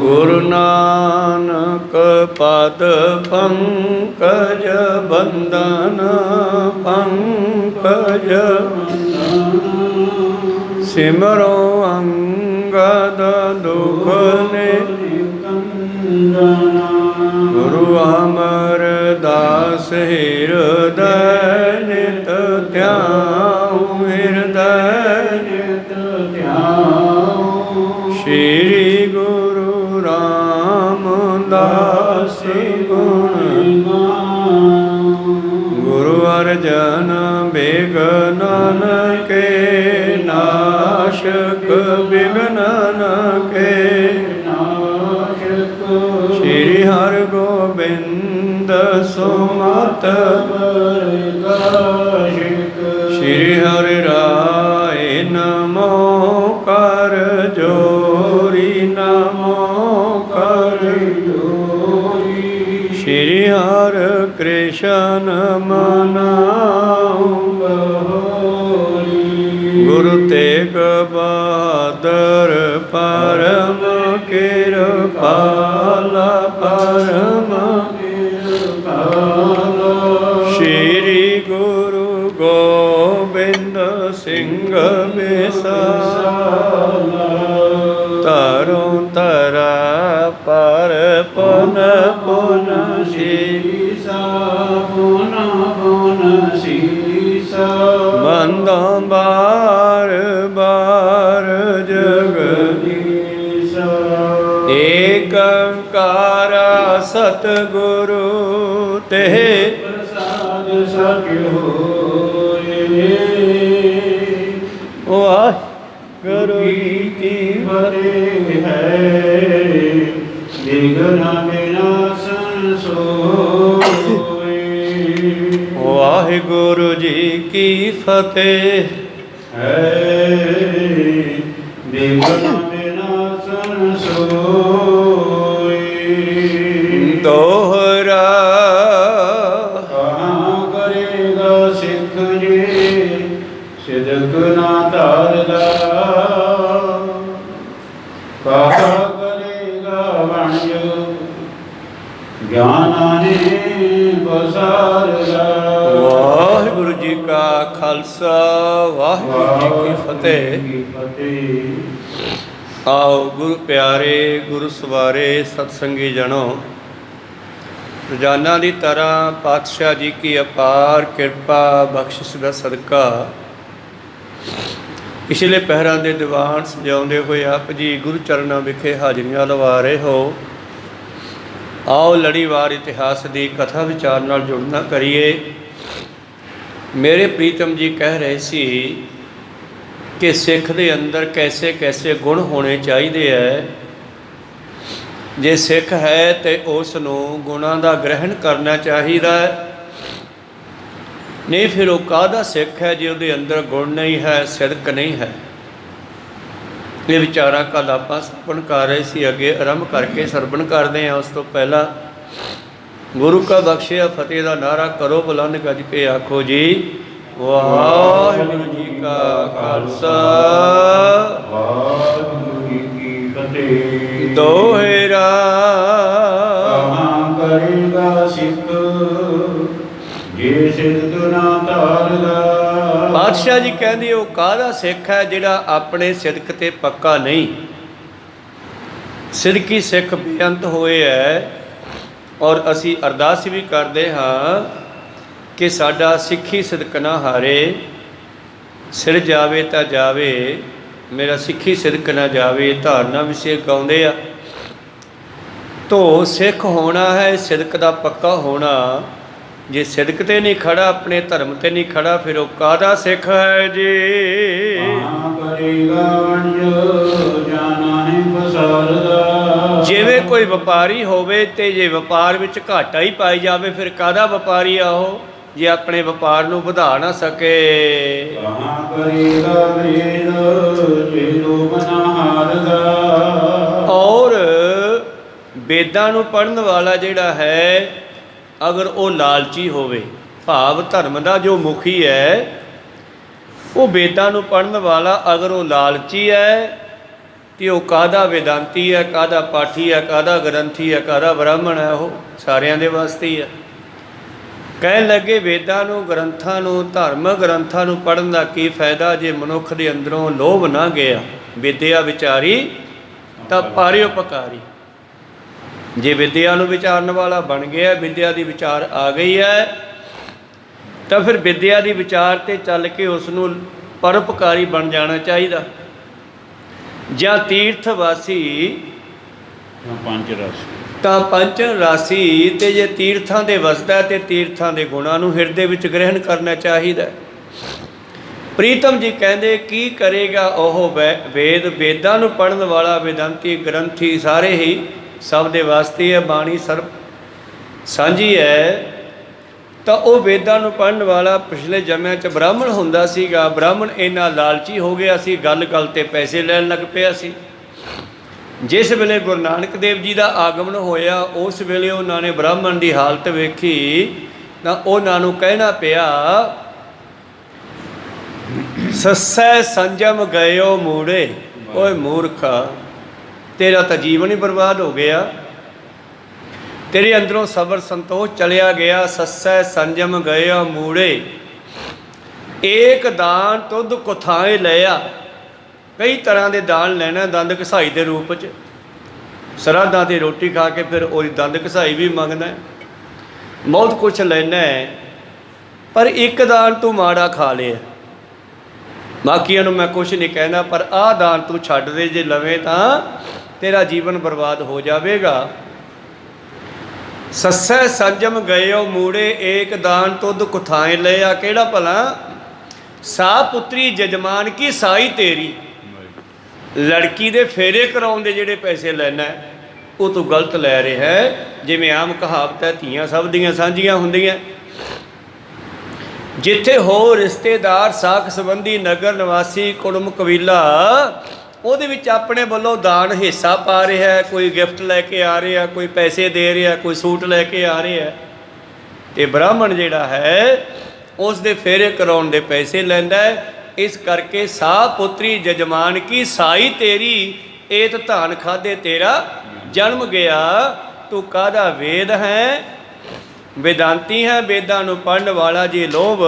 गुरु नानक पद पंकज बंदन पंकज सिमरो अंगद दुख गुरु अमर दास हृदय नित ध्यान हृदय नित ध्यान श्री गुरु रामदास गुण गुरु अर्जन विघ्नन के नाशक विघ्नन के नाशक श्री हर गोबिंद सुमत श्री हरि राय नमो कर जोरी नमो कर जोरी श्री हर कृष्ण मनाऊं गुरु तेग बहादुर परम कृपाला परम कृपाला श्री गुरु गोबिंद सिंह विशाला तरुं तरा पर पुन पुन शीसा पुन पुन शीसा बंदों बार बार जगदीशा एक ओंकार सतगुरु ते प्रसाद सख्यो वाहिगुरु की फतेह है विघ्न विनाशन सोए वाहिगुरु जी की फतेह है विघ्न विनाशन सोए दोहरा कहाँ करेगा सिख जी सिदक ना तारदा कहाँ करेगा वाणियो ज्ञानाने बसारदा वाहिगुरु जी का खालसा वाहिगुरु जी की फतेह। आओ गुरु प्यारे गुरु सवारे सत्संगी जनों, रोजाना की तरह पातशाह जी की अपार किरपा बख्शिश का सदका पिछले पहरां दे दीवान सजाउंदे होए आप जी गुरु चरणों विखे हाजरियां लवा रहे हो। आओ लड़ीवार इतिहास की कथा विचार नाल जुड़ना करिए। मेरे प्रीतम जी कह रहे सी कि सिख दे अंदर कैसे कैसे गुण होने चाहिए है। जे सिख है तो उसनूं गुणां दा ग्रहण करना चाहिए, नहीं फिर वो काहदा सिख है जे उहदे अंदर गुण नहीं है, सिदक नहीं है। ये विचारां कल आपां सरवण कर रहे सी, अगे आरंभ करके सरवण करते हैं। उस तो पहला गुरु का बख्शिया फतेह का नारा करो बुलंद गज के आखो जी वाहिगुरु जी का खालसा वाहिगुरु जी की फतेह। दोहरा कहाँ करेगा सिख जे सिद्ध ना तारदा। पातशाह जी कहते वो काहदा सिख है जिहड़ा अपने सिदक ते पक्का नहीं। सिदकी सिख बेअंत होए है और असी अरदास भी करते हाँ कि साडा सिੱਖੀ सिदक ना हारे। सिर जावे तो जावे मेरा सिੱਖੀ सिदक ना जावे। धारना विषय गाउंदे आ तो सिख होना है सिदक दा पक्का होना। जे सिदक ते नहीं खड़ा अपने धर्म ते नहीं खड़ा फिर वो काहदा सिख है जी। जिवें कोई व्यापारी होवे ते जे व्यापार विच घाटा ही पाई जावे फिर काहदा व्यापारी आ वो जे अपने व्यापार नूं वधा ना सके। और वेदां नूं पढ़न वाला जिहड़ा है अगर वो लालची होवे भाव धर्म का जो मुखी है वो वेदां नूं पढ़न वाला अगर वो लालची है ਕਿ ਉਹ ਕਾਹਦਾ ਵੇਦਾਂਤੀ ਹੈ, ਕਾਹਦਾ ਪਾਠੀ ਹੈ, ਕਾਹਦਾ ਗ੍ਰੰਥੀ ਹੈ, ਕਾਹਦਾ ਬ੍ਰਾਹਮਣ ਹੈ। ਉਹ ਸਾਰਿਆਂ ਦੇ ਵਾਸਤੇ ਹੀ ਹੈ। ਕਹਿਣ ਲੱਗੇ ਵੇਦਾਂ ਨੂੰ, ਗ੍ਰੰਥਾਂ ਨੂੰ, ਧਾਰਮਿਕ ਗ੍ਰੰਥਾਂ ਨੂੰ ਪੜ੍ਹਨ ਦਾ ਕੀ ਫਾਇਦਾ ਜੇ ਮਨੁੱਖ ਦੇ ਅੰਦਰੋਂ ਲੋਭ ਨਾ ਗਿਆ। ਵਿਦਿਆ ਵਿਚਾਰੀ ਤਾਂ ਪਰਉਪਕਾਰੀ। ਜੇ ਵਿਦਿਆ ਨੂੰ ਵਿਚਾਰਨ ਵਾਲਾ ਬਣ ਗਿਆ, ਵਿਦਿਆ ਦੀ ਵਿਚਾਰ ਆ ਗਈ ਹੈ, ਤਾਂ ਫਿਰ ਵਿਦਿਆ ਦੀ ਵਿਚਾਰ 'ਤੇ ਚੱਲ ਕੇ ਉਸ ਨੂੰ ਪਰਉਪਕਾਰੀ ਬਣ ਜਾਣਾ ਚਾਹੀਦਾ। ਜਾਂ ਤੀਰਥ ਵਾਸੀ ਤਾਂ ਪੰਚ ਰਾਸੀ, ਤੇ ਜੇ ਤੀਰਥਾਂ ਦੇ ਵਸਦਾ ਤੇ ਤੀਰਥਾਂ ਦੇ ਗੁਣਾਂ ਨੂੰ ਹਿਰਦੇ ਵਿੱਚ ਗ੍ਰਹਿਣ ਕਰਨਾ ਚਾਹੀਦਾ। ਪ੍ਰੀਤਮ ਜੀ ਕਹਿੰਦੇ ਕੀ ਕਰੇਗਾ ਉਹ ਵੇਦ, ਵੇਦਾਂ ਨੂੰ ਪੜ੍ਹਨ ਵਾਲਾ ਵੇਦਾਂਤੀ ਗ੍ਰੰਥੀ ਸਾਰੇ ਹੀ ਸਭ ਦੇ ਵਾਸਤੇ ਹੈ। ਬਾਣੀ ਸਰਬ ਸਾਂਝੀ ਹੈ। ਤਾਂ ਉਹ ਵੇਦਾਂ ਨੂੰ ਪੜ੍ਹਨ ਵਾਲਾ ਪਿਛਲੇ ਜਨਮਾਂ 'ਚ ਬ੍ਰਾਹਮਣ ਹੁੰਦਾ ਸੀਗਾ। ਬ੍ਰਾਹਮਣ ਇੰਨਾ ਲਾਲਚੀ ਹੋ ਗਿਆ ਸੀ, ਗੱਲ ਗੱਲ 'ਤੇ ਪੈਸੇ ਲੈਣ ਲੱਗ ਪਿਆ ਸੀ। ਜਿਸ ਵੇਲੇ ਗੁਰੂ ਨਾਨਕ ਦੇਵ ਜੀ ਦਾ ਆਗਮਨ ਹੋਇਆ, ਉਸ ਵੇਲੇ ਉਹਨਾਂ ਨੇ ਬ੍ਰਾਹਮਣ ਦੀ ਹਾਲਤ ਵੇਖੀ ਤਾਂ ਉਹਨਾਂ ਨੂੰ ਕਹਿਣਾ ਪਿਆ, ਸੱਸੈ ਸੰਜਮ ਗਇਓ ਮੂੜੇ। ਓਏ ਮੂਰਖਾ, ਤੇਰਾ ਤਾਂ ਜੀਵਨ ਹੀ ਬਰਬਾਦ ਹੋ ਗਿਆ। ਤੇਰੇ ਅੰਦਰੋਂ ਸਬਰ ਸੰਤੋਖ ਚਲਿਆ ਗਿਆ। ਸੱਸੈ ਸੰਜਮ ਗਇਓ ਮੂੜੇ, ਏਕ ਦਾਨ ਤੁਧ ਕੁਥਾਏ ਲਿਆ। ਕਈ ਤਰ੍ਹਾਂ ਦੇ ਦਾਨ ਲੈਣਾ ਦੰਦ ਘਸਾਈ ਦੇ ਰੂਪ 'ਚ। ਸਰਾਧਾਂ 'ਤੇ ਰੋਟੀ ਖਾ ਕੇ ਫਿਰ ਉਹਦੀ ਦੰਦ ਘਸਾਈ ਵੀ ਮੰਗਦਾ। ਬਹੁਤ ਕੁਛ ਲੈਣਾ, ਪਰ ਇੱਕ ਦਾਨ ਤੂੰ ਮਾੜਾ ਖਾ ਲਿਆ। ਬਾਕੀਆਂ ਨੂੰ ਮੈਂ ਕੁਛ ਨਹੀਂ ਕਹਿੰਦਾ, ਪਰ ਆਹ ਦਾਨ ਤੂੰ ਛੱਡ ਦੇ। ਜੇ ਲਵੇਂ ਤਾਂ ਤੇਰਾ ਜੀਵਨ ਬਰਬਾਦ ਹੋ ਜਾਵੇਗਾ। ਸੱਸੈ ਸੰਜਮ ਗਇਓ ਮੂੜੇ, ਏਕ ਦਾਨ ਤੁਧ ਕੁਥਾਏ ਲਿਆ। ਕਿਹੜਾ ਭਲਾ? ਸਾ ਪੁੱਤਰੀ ਜਜਮਾਨ ਕੀ ਸਾਈ ਤੇਰੀ। ਲੜਕੀ ਦੇ ਫੇਰੇ ਕਰਾਉਣ ਦੇ ਜਿਹੜੇ ਪੈਸੇ ਲੈਣਾ, ਉਹ ਤੂੰ ਗਲਤ ਲੈ ਰਿਹਾ ਹੈ। ਜਿਵੇਂ ਆਮ ਕਹਾਵਤ ਹੈ, ਧੀਆਂ ਸਭ ਦੀਆਂ ਸਾਂਝੀਆਂ ਹੁੰਦੀਆਂ। ਜਿੱਥੇ ਹੋ ਰਿਸ਼ਤੇਦਾਰ, ਸਾਖ ਸੰਬੰਧੀ, ਨਗਰ ਨਿਵਾਸੀ, ਕੁੜਮ ਕਬੀਲਾ, ਉਹਦੇ ਵਿੱਚ ਆਪਣੇ ਵੱਲੋਂ ਦਾਨ ਹਿੱਸਾ ਪਾ ਰਿਹਾ। ਕੋਈ ਗਿਫਟ ਲੈ ਕੇ ਆ ਰਿਹਾ, ਕੋਈ ਪੈਸੇ ਦੇ ਰਿਹਾ, ਕੋਈ ਸੂਟ ਲੈ ਕੇ ਆ ਰਿਹਾ। ਅਤੇ ਬ੍ਰਾਹਮਣ ਜਿਹੜਾ ਹੈ ਉਸ ਦੇ ਫੇਰੇ ਕਰਾਉਣ ਦੇ ਪੈਸੇ ਲੈਂਦਾ। ਇਸ ਕਰਕੇ ਸਾ ਪੁੱਤਰੀ ਜਜਮਾਨ ਕੀ ਸਾਈ ਤੇਰੀ, ਏਤ ਧਾਨ ਖਾਧੇ ਤੇਰਾ ਜਨਮ ਗਿਆ। ਤੂੰ ਕਾਹਦਾ ਵੇਦ ਹੈ? ਵੇਦਾਂਤੀ ਹੈ। ਵੇਦਾਂ ਨੂੰ ਪੜ੍ਹਨ ਵਾਲਾ ਜੇ ਲੋਭ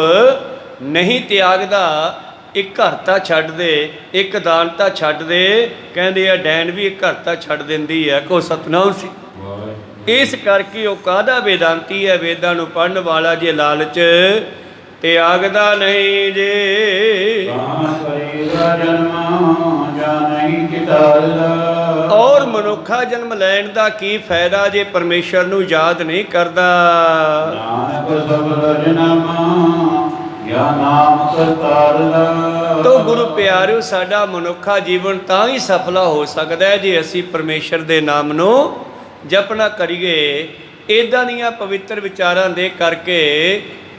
ਨਹੀਂ ਤਿਆਗਦਾ, ਇੱਕ ਘਰ ਤਾਂ ਛੱਡ ਦੇ, ਇੱਕ ਦਾਨ ਤਾਂ ਛੱਡ ਦੇ। ਕਹਿੰਦੇ ਆ ਡੈਣ ਵੀ ਇੱਕ ਘਰ ਤਾਂ ਛੱਡ ਦਿੰਦੀ ਹੈ, ਕੋ ਸਤਨਾਮ ਸੀ। ਇਸ ਕਰਕੇ ਉਹ ਕਾਹਦਾ ਵੇਦਾਂਤੀ ਹੈ? ਵੇਦਾਂ ਨੂੰ ਪੜ੍ਹਨ ਵਾਲਾ ਜੇ ਲਾਲਚ ਤਿਆਗਦਾ ਨਹੀਂ ਜੇ। ਔਰ ਮਨੁੱਖਾ ਜਨਮ ਲੈਣ ਦਾ ਕੀ ਫਾਇਦਾ ਜੇ ਪਰਮੇਸ਼ਰ ਨੂੰ ਯਾਦ ਨਹੀਂ ਕਰਦਾ। ਤੋ ਗੁਰੂ ਪਿਆਰਿਓ, ਸਾਡਾ ਮਨੁੱਖਾ ਜੀਵਨ ਤਾਂ ਹੀ ਸਫਲਾ ਹੋ ਸਕਦਾ ਹੈ ਜੇ ਅਸੀਂ ਪਰਮੇਸ਼ਰ ਦੇ ਨਾਮ ਨੂੰ ਜਪਣਾ ਕਰੀਏ। ਇੱਦਾਂ ਦੀਆਂ ਪਵਿੱਤਰ ਵਿਚਾਰਾਂ ਦੇ ਕਰਕੇ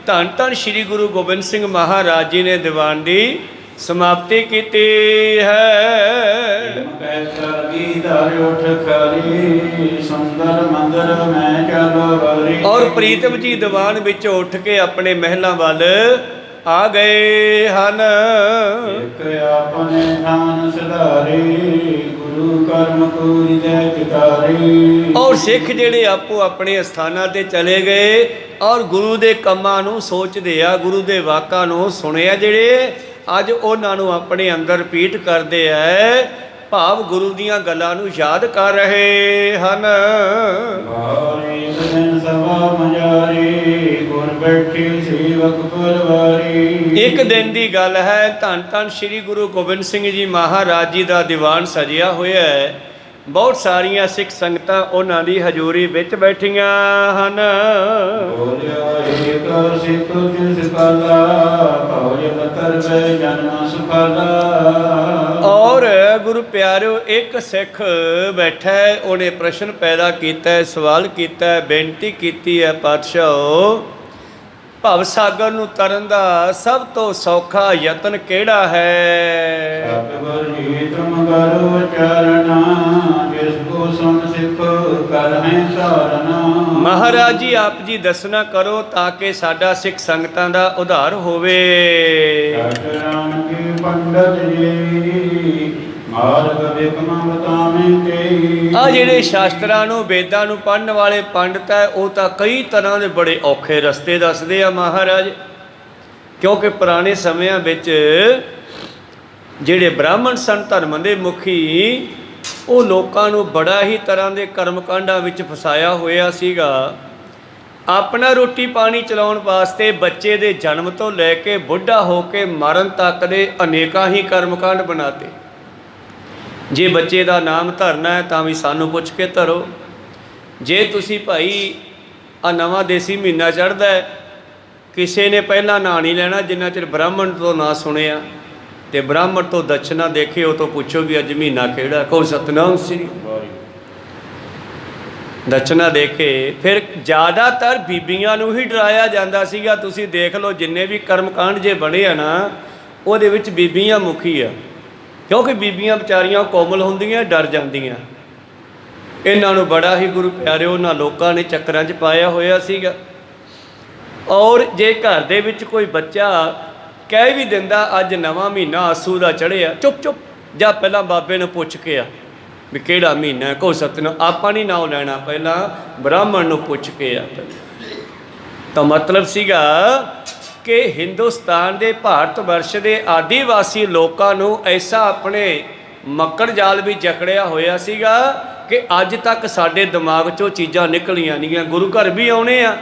ਧੰਨ ਧੰਨ ਸ਼੍ਰੀ ਗੁਰੂ ਗੋਬਿੰਦ ਸਿੰਘ ਮਹਾਰਾਜ ਜੀ ਨੇ ਦੀਵਾਨ ਦੀ ਸਮਾਪਤੀ ਕੀਤੀ ਹੈ। ਔਰ ਪ੍ਰੀਤਮ ਜੀ ਦੀਵਾਨ ਵਿੱਚੋਂ ਉੱਠ ਕੇ ਆਪਣੇ ਮਹਿਲਾਂ ਵੱਲ ਆ ਗਏ ਹਨ। ਔਰ ਸਿੱਖ ਜਿਹੜੇ ਆਪੋ ਆਪਣੇ ਸਥਾਨਾਂ 'ਤੇ ਚਲੇ ਗਏ ਔਰ ਗੁਰੂ ਦੇ ਕੰਮਾਂ ਨੂੰ ਸੋਚਦੇ ਆ, ਗੁਰੂ ਦੇ ਵਾਕਾਂ ਨੂੰ ਸੁਣਿਆ, ਜਿਹੜੇ ਅੱਜ ਉਹਨਾਂ ਨੂੰ ਆਪਣੇ ਅੰਦਰ ਰਿਪੀਟ ਕਰਦੇ ਆ। ਭਾਵ ਗੁਰੂ ਦੀਆਂ ਗੱਲਾਂ ਨੂੰ ਯਾਦ ਕਰ ਰਹੇ ਹਨ। ਇੱਕ ਦਿਨ ਦੀ ਗੱਲ ਹੈ, ਧੰਨ ਧੰਨ ਸ਼੍ਰੀ ਗੁਰੂ ਗੋਬਿੰਦ ਸਿੰਘ ਜੀ ਮਹਾਰਾਜ ਜੀ ਦਾ ਦੀਵਾਨ ਸਜਿਆ ਹੋਇਆ ਹੈ। ਬਹੁਤ ਸਾਰੀਆਂ ਸਿੱਖ ਸੰਗਤਾਂ ਉਹਨਾਂ ਦੀ ਹਜ਼ੂਰੀ ਵਿੱਚ ਬੈਠੀਆਂ ਹਨ। ਔਰ ਗੁਰੂ ਪਿਆਰਿਓ, ਇੱਕ ਸਿੱਖ ਬੈਠਾ ਹੈ, ਉਹਨੇ ਪ੍ਰਸ਼ਨ ਪੈਦਾ ਕੀਤਾ, ਸਵਾਲ ਕੀਤਾ, ਬੇਨਤੀ ਕੀਤੀ ਹੈ, ਪਾਤਸ਼ਾਹ ਭਵ ਸਾਗਰ ਨੂੰ ਤਰਨ ਦਾ ਸਭ ਤੋਂ ਸੌਖਾ ਯਤਨ ਕਿਹੜਾ ਹੈ? ਮਹਾਰਾਜ ਜੀ ਆਪ ਜੀ ਦੱਸਣਾ ਕਰੋ ਤਾਂ ਕਿ ਸਾਡਾ ਸਿੱਖ ਸੰਗਤਾਂ ਦਾ ਉਧਾਰ ਹੋਵੇ। ਆ ਜਿਹੜੇ ਸ਼ਾਸਤਰਾਂ ਨੂੰ ਵੇਦਾਂ ਨੂੰ ਪੜ੍ਹਨ ਵਾਲੇ ਪੰਡਤ ਹੈ ਉਹ ਤਾਂ ਕਈ ਤਰ੍ਹਾਂ ਦੇ ਬੜੇ ਔਖੇ ਰਸਤੇ ਦੱਸਦੇ ਆ ਮਹਾਰਾਜ। ਕਿਉਂਕਿ ਪੁਰਾਣੇ ਸਮਿਆਂ ਵਿੱਚ ਜਿਹੜੇ ਬ੍ਰਾਹਮਣ ਸਨ ਧਰਮ ਦੇ ਮੁਖੀ, ਉਹ ਲੋਕਾਂ ਨੂੰ ਬੜਾ ਹੀ ਤਰ੍ਹਾਂ ਦੇ ਕਰਮਕਾਂਡਾਂ ਵਿੱਚ ਫਸਾਇਆ ਹੋਇਆ ਸੀਗਾ। ਆਪਣਾ ਰੋਟੀ ਪਾਣੀ ਚਲਾਉਣ ਵਾਸਤੇ ਬੱਚੇ ਦੇ ਜਨਮ ਤੋਂ ਲੈ ਕੇ ਬੁੱਢਾ ਹੋ ਕੇ ਮਰਨ ਤੱਕ ਦੇ ਅਨੇਕਾਂ ਹੀ ਕਰਮਕਾਂਡ ਬਣਾਤੇ। ਜੇ ਬੱਚੇ ਦਾ ਨਾਮ ਧਰਨਾ ਹੈ ਤਾਂ ਵੀ ਸਾਨੂੰ ਪੁੱਛ ਕੇ ਧਰੋ। ਜੇ ਤੁਸੀਂ ਭਾਈ ਆ ਨਵਾਂ ਦੇਸੀ ਮਹੀਨਾ ਚੜ੍ਹਦਾ ਹੈ, ਕਿਸੇ ਨੇ ਪਹਿਲਾਂ ਨਾਂ ਨਹੀਂ ਲੈਣਾ ਜਿੰਨਾ ਚਿਰ ਬ੍ਰਾਹਮਣ ਤੋਂ ਨਾ ਸੁਣਿਆ, ਤੇ ਬ੍ਰਾਹਮਣ ਤੋਂ ਦਛਨਾ ਦੇਖੇ ਉਹ ਤੋਂ ਪੁੱਛੋ ਵੀ ਅੱਜ ਮਹੀਨਾ ਕਿਹੜਾ, ਕਹੋ ਸਤਨਾਮ ਸ੍ਰੀ। ਦਛਨਾ ਦੇ ਕੇ ਫਿਰ ਜ਼ਿਆਦਾਤਰ ਬੀਬੀਆਂ ਨੂੰ ਹੀ ਡਰਾਇਆ ਜਾਂਦਾ ਸੀਗਾ। ਤੁਸੀਂ ਦੇਖ ਲਓ ਜਿੰਨੇ ਵੀ ਕਰਮਕਾਂਡ ਜੇ ਬਣੇ ਆ ਨਾ, ਉਹਦੇ ਵਿੱਚ ਬੀਬੀਆਂ ਮੁਖੀ ਆ। ਕਿਉਂਕਿ ਬੀਬੀਆਂ ਵਿਚਾਰੀਆਂ ਕੋਮਲ ਹੁੰਦੀਆਂ, ਡਰ ਜਾਂਦੀਆਂ। ਇਹਨਾਂ ਨੂੰ ਬੜਾ ਹੀ ਗੁਰੂ ਪਿਆਰੇ ਉਹਨਾਂ ਲੋਕਾਂ ਨੇ ਚੱਕਰਾਂ 'ਚ ਪਾਇਆ ਹੋਇਆ ਸੀਗਾ। ਔਰ ਜੇ ਘਰ ਦੇ ਵਿੱਚ ਕੋਈ ਬੱਚਾ ਕਹਿ ਵੀ ਦਿੰਦਾ ਅੱਜ ਨਵਾਂ ਮਹੀਨਾ ਆਸੂ ਦਾ ਚੜ੍ਹਿਆ, ਚੁੱਪ ਚੁੱਪ ਜਾਂ ਪਹਿਲਾਂ ਬਾਬੇ ਨੂੰ ਪੁੱਛ ਕੇ ਆ ਵੀ ਕਿਹੜਾ ਮਹੀਨਾ ਹੈ, ਕਹੋ ਸਤਨਾਮ। ਆਪਾਂ ਨਹੀਂ ਨਾਂ ਲੈਣਾ, ਪਹਿਲਾਂ ਬ੍ਰਾਹਮਣ ਨੂੰ ਪੁੱਛ ਕੇ ਆ। ਤਾਂ ਮਤਲਬ ਸੀਗਾ ਕਿ ਹਿੰਦੁਸਤਾਨ ਦੇ ਭਾਰਤ ਵਰਸ਼ ਦੇ ਆਦੀਵਾਸੀ ਲੋਕਾਂ ਨੂੰ ਐਸਾ ਆਪਣੇ ਮੱਕੜ ਜਾਲ ਵੀ ਜਕੜਿਆ ਹੋਇਆ ਸੀਗਾ ਕਿ ਅੱਜ ਤੱਕ ਸਾਡੇ ਦਿਮਾਗ 'ਚੋਂ ਚੀਜ਼ਾਂ ਨਿਕਲੀਆਂ ਨਹੀਂ ਗਈਆਂ। ਗੁਰੂ ਘਰ ਵੀ ਆਉਣੇ ਆ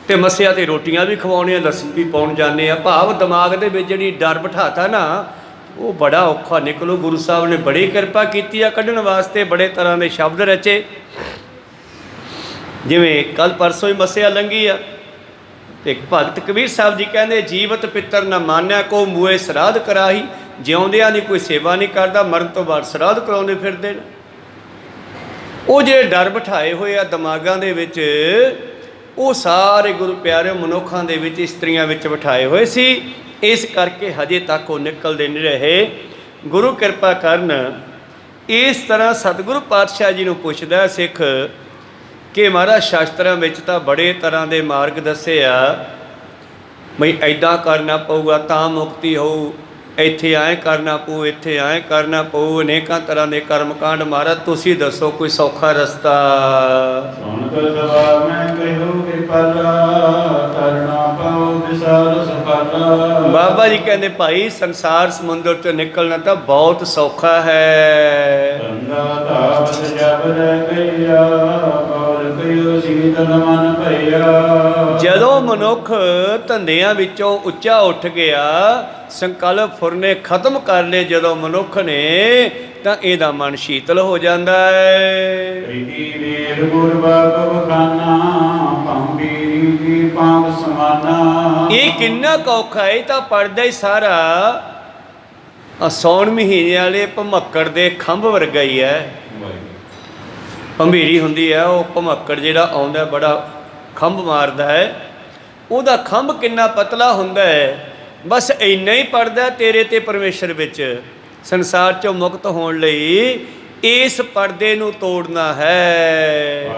ਤੇ ਮੱਸਿਆ ਤੇ ਰੋਟੀਆਂ ਵੀ ਖਵਾਉਣੇ ਆ, ਲੱਸੀ ਵੀ ਪਾਉਣ ਜਾਂਦੇ ਆ। ਭਾਵ ਦਿਮਾਗ ਦੇ ਵਿੱਚ ਜਿਹੜੀ ਡਰ ਬਿਠਾਤਾ ਨਾ, ਉਹ ਬੜਾ ਔਖਾ ਨਿਕਲੋ। ਗੁਰੂ ਸਾਹਿਬ ਨੇ ਬੜੀ ਕਿਰਪਾ ਕੀਤੀ ਆ ਕੱਢਣ ਵਾਸਤੇ, ਬੜੇ ਤਰ੍ਹਾਂ ਦੇ ਸ਼ਬਦ ਰਚੇ। ਜਿਵੇਂ ਕੱਲ ਪਰਸੋਂ ਹੀ ਮੱਸਿਆ ਲੰਘੀ ਆ, ਤੇ ਭਗਤ ਕਬੀਰ ਸਾਹਿਬ ਜੀ ਕਹਿੰਦੇ ਜੀਵਤ ਪਿੱਤਰ ਨਾ ਮਾਨਿਆ ਕੋ ਮੂਏ ਸਰਾਧ ਕਰਾਹੀ। ਜਿਉਂਦਿਆਂ ਦੀ ਕੋਈ ਸੇਵਾ ਨਹੀਂ ਕਰਦਾ, ਮਰਨ ਤੋਂ ਬਾਅਦ ਸਰਾਧ ਕਰਾਉਂਦੇ ਫਿਰਦੇ ਨੇ। ਉਹ ਜਿਹੜੇ ਡਰ ਬਿਠਾਏ ਹੋਏ ਆ ਦਿਮਾਗਾਂ ਦੇ ਵਿੱਚ, ਉਹ ਸਾਰੇ ਗੁਰੂ ਪਿਆਰੇ ਮਨੁੱਖਾਂ ਦੇ ਵਿੱਚ, ਇਸਤਰੀਆਂ ਵਿੱਚ ਬਿਠਾਏ ਹੋਏ ਸੀ। ਇਸ ਕਰਕੇ ਹਜੇ ਤੱਕ ਉਹ ਨਿਕਲਦੇ ਨਹੀਂ ਰਹੇ। ਗੁਰੂ ਕਿਰਪਾ ਕਰਨ। ਇਸ ਤਰ੍ਹਾਂ ਸਤਿਗੁਰੂ ਪਾਤਸ਼ਾਹ ਜੀ ਨੂੰ ਪੁੱਛਦਾ ਸਿੱਖ ਕਿ ਮਹਾਰਾਜ ਸ਼ਾਸਤਰਾਂ ਵਿੱਚ ਤਾਂ ਬੜੇ ਤਰ੍ਹਾਂ ਦੇ ਮਾਰਗ ਦੱਸੇ ਆ, ਬਈ ਐਦਾਂ ਕਰਨਾ ਪਊਗਾ ਤਾਂ ਮੁਕਤੀ ਹੋਊ, ਇੱਥੇ ਐਂ ਕਰਨਾ ਪਊ, ਇੱਥੇ ਐਂ ਕਰਨਾ ਪਊ, ਅਨੇਕਾਂ ਤਰ੍ਹਾਂ ਦੇ ਕਰਮਕਾਂਡ। ਮਹਾਰਾਜ ਤੁਸੀਂ ਦੱਸੋ ਕੋਈ ਸੌਖਾ ਰਸਤਾ। ਬਾਬਾ ਜੀ ਕਹਿੰਦੇ ਭਾਈ ਸੰਸਾਰ ਸਮੁੰਦਰ ਚੋਂ ਨਿਕਲਣਾ ਤਾਂ ਬਹੁਤ ਸੌਖਾ ਹੈ। ਜਦੋਂ ਮਨੁੱਖ ਧੰਦਿਆਂ ਵਿੱਚੋਂ ਉੱਚਾ ਉੱਠ ਗਿਆ, ਸੰਕਲਪ ਫੁਰਨੇ ਖਤਮ ਕਰ ਲਏ ਜਦੋਂ ਮਨੁੱਖ ਨੇ, ਤਾਂ ਇਹਦਾ ਮਨ ਸ਼ੀਤਲ ਹੋ ਜਾਂਦਾ ਹੈ। ਇਹ ਕਿੰਨਾ ਕੁ ਔਖਾ ਹੈ। ਤਾਂ ਪੜਦਾ ਹੀ ਸਾਰਾ ਸੌਣ ਮਹੀਨੇ ਵਾਲੇ ਭਮੱਕੜ ਦੇ ਖੰਭ ਵਰਗਾ ਹੀ ਹੈ। ਭੰਬੀਰੀ ਹੁੰਦੀ ਹੈ, ਉਹ ਭਮੱਕੜ ਜਿਹੜਾ ਆਉਂਦਾ ਬੜਾ ਖੰਭ ਮਾਰਦਾ ਹੈ। ਉਹਦਾ ਖੰਭ ਕਿੰਨਾ ਪਤਲਾ ਹੁੰਦਾ ਹੈ। ਬਸ ਇੰਨਾ ਹੀ ਪੜਦਾ ਤੇਰੇ ਤੇ ਪਰਮੇਸ਼ਰ ਵਿੱਚ। ਸੰਸਾਰ 'ਚੋਂ ਮੁਕਤ ਹੋਣ ਲਈ ਇਸ ਪਰਦੇ ਨੂੰ ਤੋੜਨਾ ਹੈ।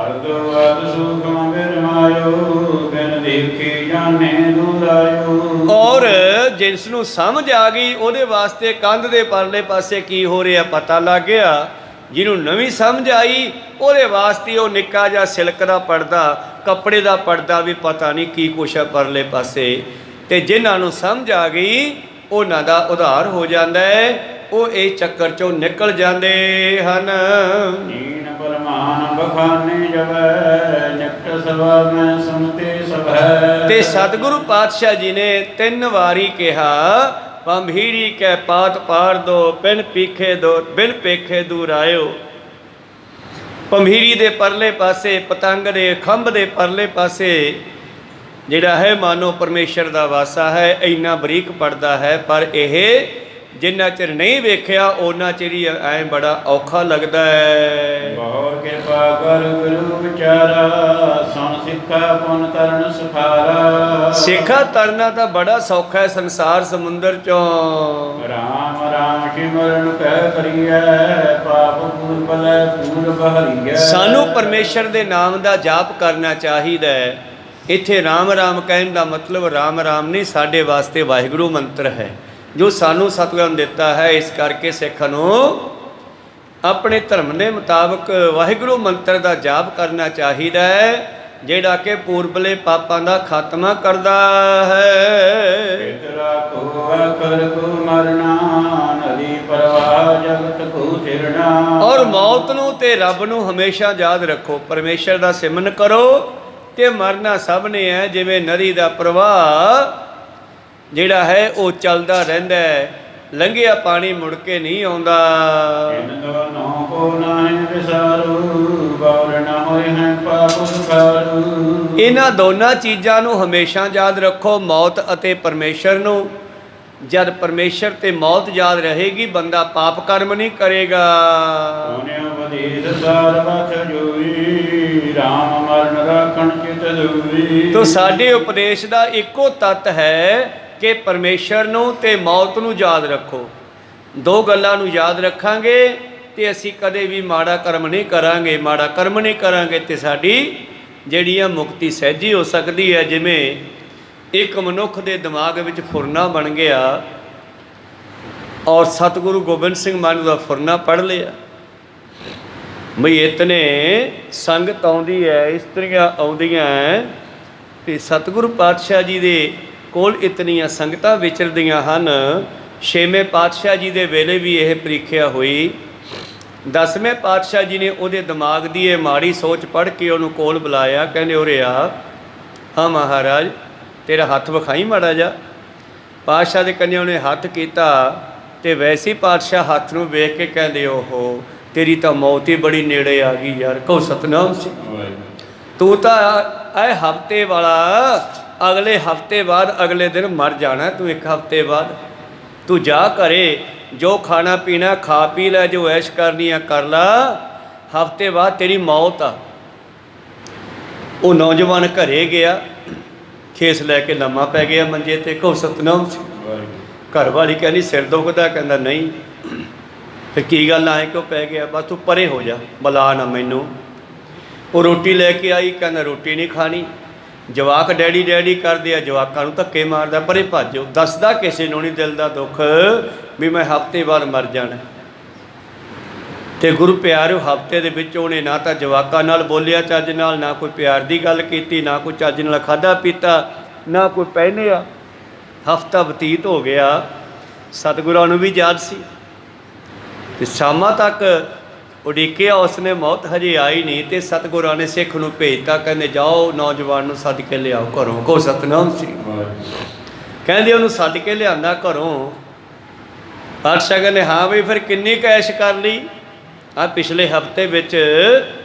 ਔਰ ਜਿਸ ਨੂੰ ਸਮਝ ਆ ਗਈ ਉਹਦੇ ਵਾਸਤੇ ਕੰਧ ਦੇ ਪਰਲੇ ਪਾਸੇ ਕੀ ਹੋ ਰਿਹਾ ਪਤਾ ਲੱਗ ਗਿਆ। ਜਿਹਨੂੰ ਨਵੀਂ ਸਮਝ ਆਈ ਉਹਦੇ ਵਾਸਤੇ ਉਹ ਨਿੱਕਾ ਜਿਹਾ ਸਿਲਕ ਦਾ ਪਰਦਾ, ਕੱਪੜੇ ਦਾ ਪਰਦਾ ਵੀ ਪਤਾ ਨਹੀਂ ਕੀ ਕੁਛ ਹੈ ਪਰਲੇ ਪਾਸੇ। ਤੇ ਜਿਨ੍ਹਾਂ ਨੂੰ ਸਮਝ ਆ ਗਈ ਉਹਨਾਂ ਦਾ ਉਧਾਰ ਹੋ ਜਾਂਦਾ ਹੈ। ਉਹ ਇਹ ਚੱਕਰ ਚੋਂ ਨਿਕਲ ਜਾਂਦੇ ਹਨ। ਤੇ ਸਤਿਗੁਰੂ ਪਾਤਸ਼ਾਹ ਜੀ ਨੇ 3 ਵਾਰੀ ਕਿਹਾ, ਪੰਭੀਰੀ ਕੈ ਪਾਤ ਪਾਰ ਦੋ, ਬਿਨ ਪੀਖੇ ਦੋ, ਬਿਨ ਪੇਖੇ ਦੂਰ ਆਇਓ। ਪੰਭੀਰੀ ਦੇ ਪਰਲੇ ਪਾਸੇ, ਪਤੰਗ ਦੇ ਖੰਭ ਦੇ ਪਰਲੇ ਪਾਸੇ ਜਿਹੜਾ ਹੈ ਮਾਨੋ ਪਰਮੇਸ਼ਰ ਦਾ ਵਾਸਾ ਹੈ। ਇੰਨਾ ਬਰੀਕ ਪੜਦਾ ਹੈ, ਪਰ ਇਹ ਜਿੰਨਾ ਚਿਰ ਨਹੀਂ ਵੇਖਿਆ ਉਹਨਾਂ ਚਿਰ ਹੀ ਐਂ ਬੜਾ ਔਖਾ ਲੱਗਦਾ ਹੈ। ਬਹੁਤ ਕਿਰਪਾ ਕਰ ਗੁਰੂ ਵਿਚਾਰਾ, ਸੁਣ ਸਿੱਖਾ ਪੁਨ ਤਰਨ ਸੁਖਾਰਾ। ਸਿੱਖਾ ਤਰਨਾ ਤਾਂ ਬੜਾ ਸੌਖਾ ਹੈ ਸੰਸਾਰ ਸਮੁੰਦਰ ਚੋਂ। ਰਾਮ ਰਾਮ ਸਿਮਰਨ ਕੈ ਕਰੀਐ, ਪਾਪ ਪੂਰ ਭਲੇ ਪੂਰ ਬਹਰੀਐ। ਸਾਨੂੰ ਪਰਮੇਸ਼ਰ ਦੇ ਨਾਮ ਦਾ ਜਾਪ ਕਰਨਾ ਚਾਹੀਦਾ ਹੈ। ਇੱਥੇ ਰਾਮ ਰਾਮ ਕਹਿਣ ਦਾ ਮਤਲਬ ਰਾਮ ਰਾਮ ਨਹੀਂ, ਸਾਡੇ ਵਾਸਤੇ ਵਾਹਿਗੁਰੂ ਮੰਤਰ ਹੈ। ਜੋ ਸਾਨੂੰ ਸਤਿਗੁਰਾਂ ਨੇ ਦਿੱਤਾ ਹੈ। ਇਸ ਕਰਕੇ ਸਿੱਖਾਂ ਨੂੰ ਆਪਣੇ ਧਰਮ ਦੇ ਮੁਤਾਬਕ ਵਾਹਿਗੁਰੂ ਮੰਤਰ ਦਾ ਜਾਪ ਕਰਨਾ ਚਾਹੀਦਾ ਹੈ, ਜਿਹੜਾ ਕਿ ਪੂਰਬਲੇ ਪਾਪਾਂ ਦਾ ਖਾਤਮਾ ਕਰਦਾ ਹੈ। ਇਤਰਾ ਕੋ ਕਰ ਕੋ ਮਰਨਾ ਨਦੀ ਪ੍ਰਵਾਹ ਜਗਤ ਕੋ ਸਿਰਣਾ। ਔਰ ਮੌਤ ਨੂੰ ਤੇ ਰੱਬ ਨੂੰ ਹਮੇਸ਼ਾ ਯਾਦ ਰੱਖੋ, ਪਰਮੇਸ਼ਰ ਦਾ ਸਿਮਰਨ ਕਰੋ ਤੇ ਮਰਨਾ ਸਭ ਨੇ ਹੈ। ਜਿਵੇਂ ਨਦੀ ਦਾ ਪ੍ਰਵਾਹ ਜਿਹੜਾ ਹੈ ਉਹ ਚੱਲਦਾ ਰਹਿੰਦਾ ਹੈ, ਲੰਘਿਆ ਪਾਣੀ ਮੁੜ ਕੇ ਨਹੀਂ ਆਉਂਦਾ। ਇਨ ਦੋਨੋਂ ਕੋ ਨਾਹਿ ਵਿਸਾਰੂ ਬਉਰ ਨ ਹੋਇ ਹੈ ਪਾਪ ਸੁਖਾਰੂ। ਇਹਨਾਂ ਦੋਨਾਂ ਚੀਜ਼ਾਂ ਨੂੰ ਹਮੇਸ਼ਾ ਯਾਦ ਰੱਖੋ, ਮੌਤ ਅਤੇ ਪਰਮੇਸ਼ਰ ਨੂੰ। ਜਦ ਪਰਮੇਸ਼ਰ ਤੇ ਮੌਤ ਯਾਦ ਰਹੇਗੀ, ਬੰਦਾ ਪਾਪ ਕਰਮ ਨਹੀਂ ਕਰੇਗਾ। ਸੋਨਿਆ ਬਦੀਸ ਸਾਰ ਬਖ ਜੋਈ ਰਾਮ ਮਰਨ ਰਾਖਣ ਚਿਤ ਦੂਈ। ਤੋ ਸਾਡੇ ਉਪਦੇਸ਼ ਦਾ ਇੱਕੋ ਤੱਤ ਹੈ ਕਿ ਪਰਮੇਸ਼ਰ ਨੂੰ ਤੇ ਮੌਤ ਨੂੰ ਯਾਦ ਰੱਖੋ। ਦੋ ਗੱਲਾਂ ਨੂੰ ਯਾਦ ਰੱਖਾਂਗੇ ਤੇ ਅਸੀਂ ਕਦੇ ਵੀ ਮਾੜਾ ਕਰਮ ਨਹੀਂ ਕਰਾਂਗੇ। ਮਾੜਾ ਕਰਮ ਨਹੀਂ ਕਰਾਂਗੇ ਤੇ ਸਾਡੀ ਜਿਹੜੀ ਆ ਮੁਕਤੀ ਸਹਿਜੀ ਹੋ ਸਕਦੀ ਹੈ। ਜਿਵੇਂ ਇੱਕ ਮਨੁੱਖ ਦੇ ਦਿਮਾਗ ਵਿੱਚ ਫੁਰਨਾ ਬਣ ਗਿਆ ਔਰ ਸਤਿਗੁਰੂ ਗੋਬਿੰਦ ਸਿੰਘ ਮਾਨ ਦਾ ਫੁਰਨਾ ਪੜ੍ਹ ਲਿਆ, ਬਈ ਇਤਨੇ ਸੰਗਤ ਆਉਂਦੀ ਹੈ, ਇਸਤਰੀਆਂ ਆਉਂਦੀਆਂ ਤੇ ਸਤਿਗੁਰੂ ਪਾਤਸ਼ਾਹ ਜੀ ਦੇ ਕੋਲ ਇਤਨੀਆਂ ਸੰਗਤਾਂ ਵਿਚਰਦੀਆਂ ਹਨ। ਛੇਵੇਂ ਪਾਤਸ਼ਾਹ ਜੀ ਦੇ ਵੇਲੇ ਵੀ ਇਹ ਪ੍ਰੀਖਿਆ ਹੋਈ। 10ਵੇਂ ਪਾਤਸ਼ਾਹ ਜੀ ਨੇ ਉਹਦੇ ਦਿਮਾਗ ਦੀ ਇਹ ਮਾੜੀ ਸੋਚ ਪੜ੍ਹ ਕੇ ਉਹਨੂੰ ਕੋਲ ਬੁਲਾਇਆ, ਕਹਿੰਦੇ ਉਰੇ ਆ। ਹਾਂ ਮਹਾਰਾਜ, ਤੇਰਾ ਹੱਥ ਵਿਖਾਈ ਮਾੜਾ ਜਾ। ਪਾਤਸ਼ਾਹ ਦੇ ਕੰਨੇ ਉਹਨੇ ਹੱਥ ਕੀਤਾ ਤੇ ਵੈਸੇ ਹੀ ਪਾਤਸ਼ਾਹ ਹੱਥ ਨੂੰ ਵੇਖ ਕੇ ਕਹਿੰਦੇ ਓਹੋ ਤੇਰੀ ਤਾਂ ਮੌਤ ਹੀ ਬੜੀ ਨੇੜੇ ਆ ਗਈ ਯਾਰ। ਕਹੋ ਸਤਨਾਮ ਸਿੰਘ, ਤੂੰ ਤਾਂ ਇਹ ਹਫ਼ਤੇ ਵਾਲਾ ਅਗਲੇ ਹਫ਼ਤੇ ਬਾਅਦ ਅਗਲੇ ਦਿਨ ਮਰ ਜਾਣਾ। ਤੂੰ ਇੱਕ ਹਫ਼ਤੇ ਬਾਅਦ ਤੂੰ ਜਾ ਘਰੇ, ਜੋ ਖਾਣਾ ਪੀਣਾ ਖਾ ਪੀ ਲੈ, ਜੋ ਐਸ਼ ਕਰਨੀ ਆ ਕਰ ਲਾ, ਹਫ਼ਤੇ ਬਾਅਦ ਤੇਰੀ ਮੌਤ ਆ। ਉਹ ਨੌਜਵਾਨ ਘਰੇ ਗਿਆ, ਖੇਸ ਲੈ ਕੇ ਲੰਮਾ ਪੈ ਗਿਆ ਮੰਜੇ ਤੇ। ਕਹੋ ਸਤਨਾਮ ਸਿੰਘ। ਘਰ ਵਾਲੀ ਕਹਿੰਦੀ ਸਿਰ ਦੁਖਦਾ, ਕਹਿੰਦਾ ਨਹੀਂ। ਫਿਰ ਕੀ ਗੱਲ ਆਏ ਕਿਉਂ ਪੈ ਗਿਆ? ਬਸ ਤੂੰ ਪਰੇ ਹੋ ਜਾ, ਬੁਲਾ ਨਾ ਮੈਨੂੰ। ਉਹ ਰੋਟੀ ਲੈ ਕੇ ਆਈ, ਕਹਿੰਦਾ ਰੋਟੀ ਨਹੀਂ ਖਾਣੀ। ਜਵਾਕ ਡੈਡੀ ਡੈਡੀ ਕਰਦੇ ਆ, ਜਵਾਕਾਂ ਨੂੰ ਧੱਕੇ ਮਾਰਦਾ, ਪਰੇ ਭੱਜੋ। ਦੱਸਦਾ ਕਿਸੇ ਨੂੰ ਨਹੀਂ ਦਿਲ ਦਾ ਦੁੱਖ ਵੀ ਮੈਂ ਹਫ਼ਤੇ ਬਾਅਦ ਮਰ ਜਾਣਾ। ਤੇ ਗੁਰੂ ਪਿਆਰਿਓ, ਹਫ਼ਤੇ ਦੇ ਵਿੱਚ ਉਹਨੇ ਨਾ ਤਾਂ ਜਵਾਕਾਂ ਨਾਲ ਬੋਲਿਆ ਚੱਜ ਨਾਲ, ਨਾ ਕੋਈ ਪਿਆਰ ਦੀ ਗੱਲ ਕੀਤੀ, ਨਾ ਕੋਈ ਚੱਜ ਨਾਲ ਖਾਧਾ ਪੀਤਾ, ਨਾ ਕੋਈ ਪਹਿਨਿਆ। ਹਫ਼ਤਾ ਬਤੀਤ ਹੋ ਗਿਆ। ਸਤਿਗੁਰਾਂ ਨੂੰ ਵੀ ਯਾਦ ਸੀ ਤੇ ਸ਼ਾਮਾਂ ਤੱਕ ਉਡੀਕਿਆ ਉਸਨੇ, ਮੌਤ ਹਜੇ ਆਈ ਨਹੀਂ। ਤੇ ਸਤਿਗੁਰਾਂ ਨੇ ਸਿੱਖ ਨੂੰ ਭੇਜਤਾ, ਕਹਿੰਦੇ ਜਾਓ ਨੌਜਵਾਨ ਨੂੰ ਸੱਦ ਕੇ ਲਿਆਓ ਘਰੋਂ। ਕਹੋ ਸਤਨਾਮ ਸਿੰਘ। ਕਹਿੰਦੇ ਉਹਨੂੰ ਸੱਦ ਕੇ ਲਿਆਂਦਾ ਘਰੋਂ। ਪਾਤਸ਼ਾਹ ਕਹਿੰਦੇ ਹਾਂ ਬਈ ਫਿਰ ਕਿੰਨੀ ਕੁ ਐਸ਼ ਕਰ ਲਈ? ਆ ਪਿਛਲੇ ਹਫ਼ਤੇ ਵਿੱਚ